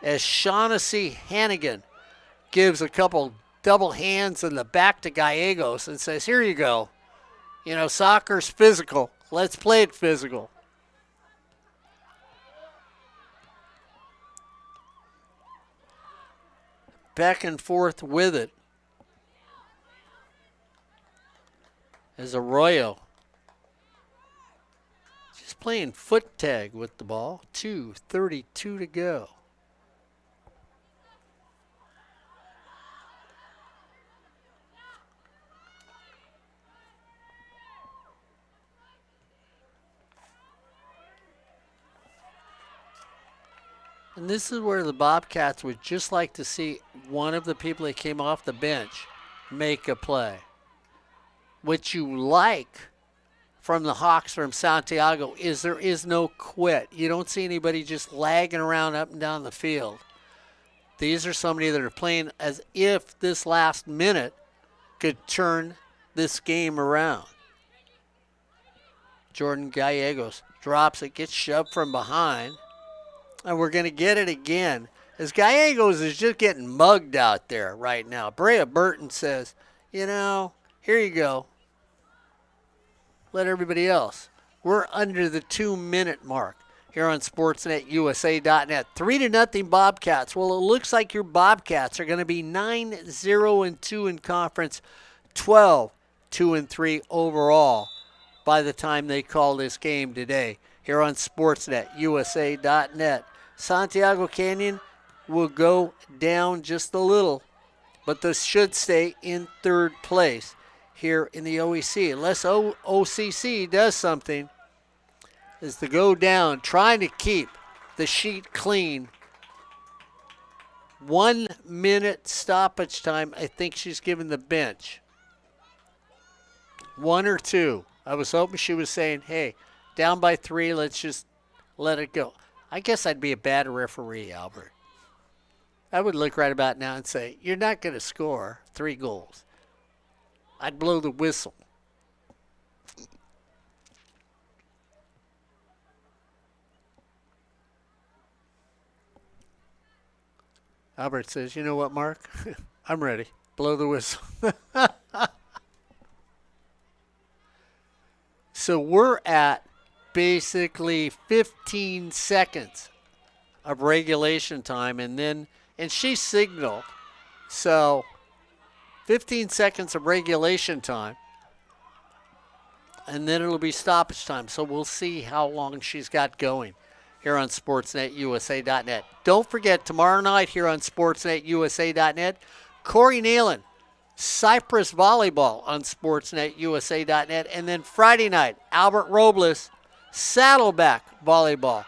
As Shaughnessy Hannigan gives a couple double hands in the back to Gallegos and says, here you go. You know, soccer's physical. Let's play it physical. Back and forth with it as Arroyo just playing foot tag with the ball. 2:32 to go. And this is where the Bobcats would just like to see one of the people that came off the bench make a play. What you like from the Hawks from Santiago is there is no quit. You don't see anybody just lagging around up and down the field. These are somebody that are playing as if this last minute could turn this game around. Jordan Gallegos drops it, gets shoved from behind. And we're going to get it again. As Gallegos is just getting mugged out there right now. Brea Burton says, you know, here you go. Let everybody else. We're under the 2-minute mark here on SportsNetUSA.net. 3-0 Bobcats. Well, it looks like your Bobcats are going to be 9-0-2 in conference, 12-2-3 overall by the time they call this game today here on SportsNetUSA.net. Santiago Canyon will go down just a little, but they should stay in third place here in the OEC. Unless OCC does something, is to go down, trying to keep the sheet clean. 1 minute stoppage time, I think she's given the bench. 1 or 2. I was hoping she was saying, hey, down by 3, let's just let it go. I guess I'd be a bad referee, Albert. I would look right about now and say, you're not going to score 3 goals. I'd blow the whistle. Albert says, you know what, Mark? I'm ready. Blow the whistle. So we're at basically 15 seconds of regulation time, and she signaled. So 15 seconds of regulation time, and then it'll be stoppage time. So we'll see how long she's got going here on SportsNetUSA.net. Don't forget, tomorrow night here on SportsNetUSA.net, Corey Nalen, Cypress Volleyball on SportsNetUSA.net. And then Friday night, Albert Robles, Saddleback Volleyball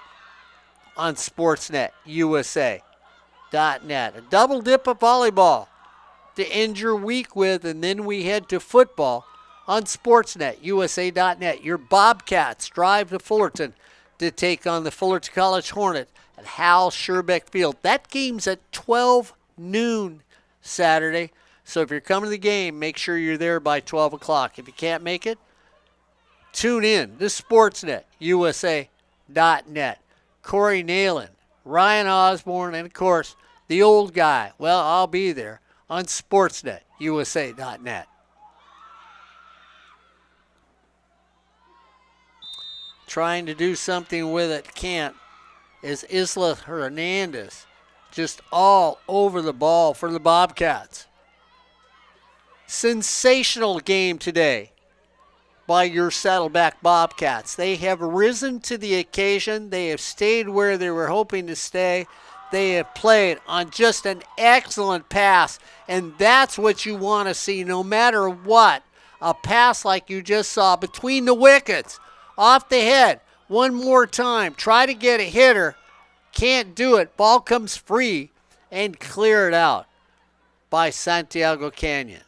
on SportsNetUSA.net. A double dip of volleyball to end your week with, and then we head to football on SportsNetUSA.net. Your Bobcats drive to Fullerton to take on the Fullerton College Hornet at Hal Scherbeck Field. That game's at 12 noon Saturday. So if you're coming to the game, make sure you're there by 12 o'clock. If you can't make it, tune in to SportsNetUSA.net. Corey Nalen, Ryan Osborne, and, of course, the old guy. Well, I'll be there on SportsNetUSA.net. Trying to do something with it, can't, is Isla Hernandez. Just all over the ball for the Bobcats. Sensational game today by your Saddleback Bobcats. They have risen to the occasion. They have stayed where they were hoping to stay. They have played on just an excellent pass, and that's what you want to see no matter what. A pass like you just saw between the wickets, off the head. One more time. Try to get a hitter. Can't do it. Ball comes free and cleared out by Santiago Canyon.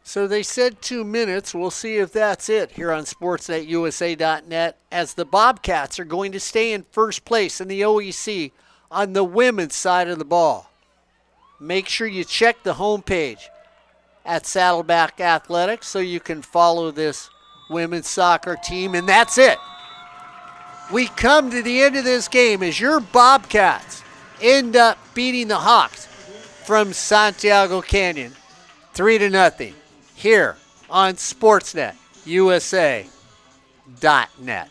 So they said 2 minutes. We'll see if that's it here on SportsNetUSA.net, as the Bobcats are going to stay in first place in the OEC on the women's side of the ball. Make sure you check the homepage at Saddleback Athletics so you can follow this women's soccer team. And that's it. We come to the end of this game as your Bobcats end up beating the Hawks from Santiago Canyon 3-0 here on SportsNetUSA.net.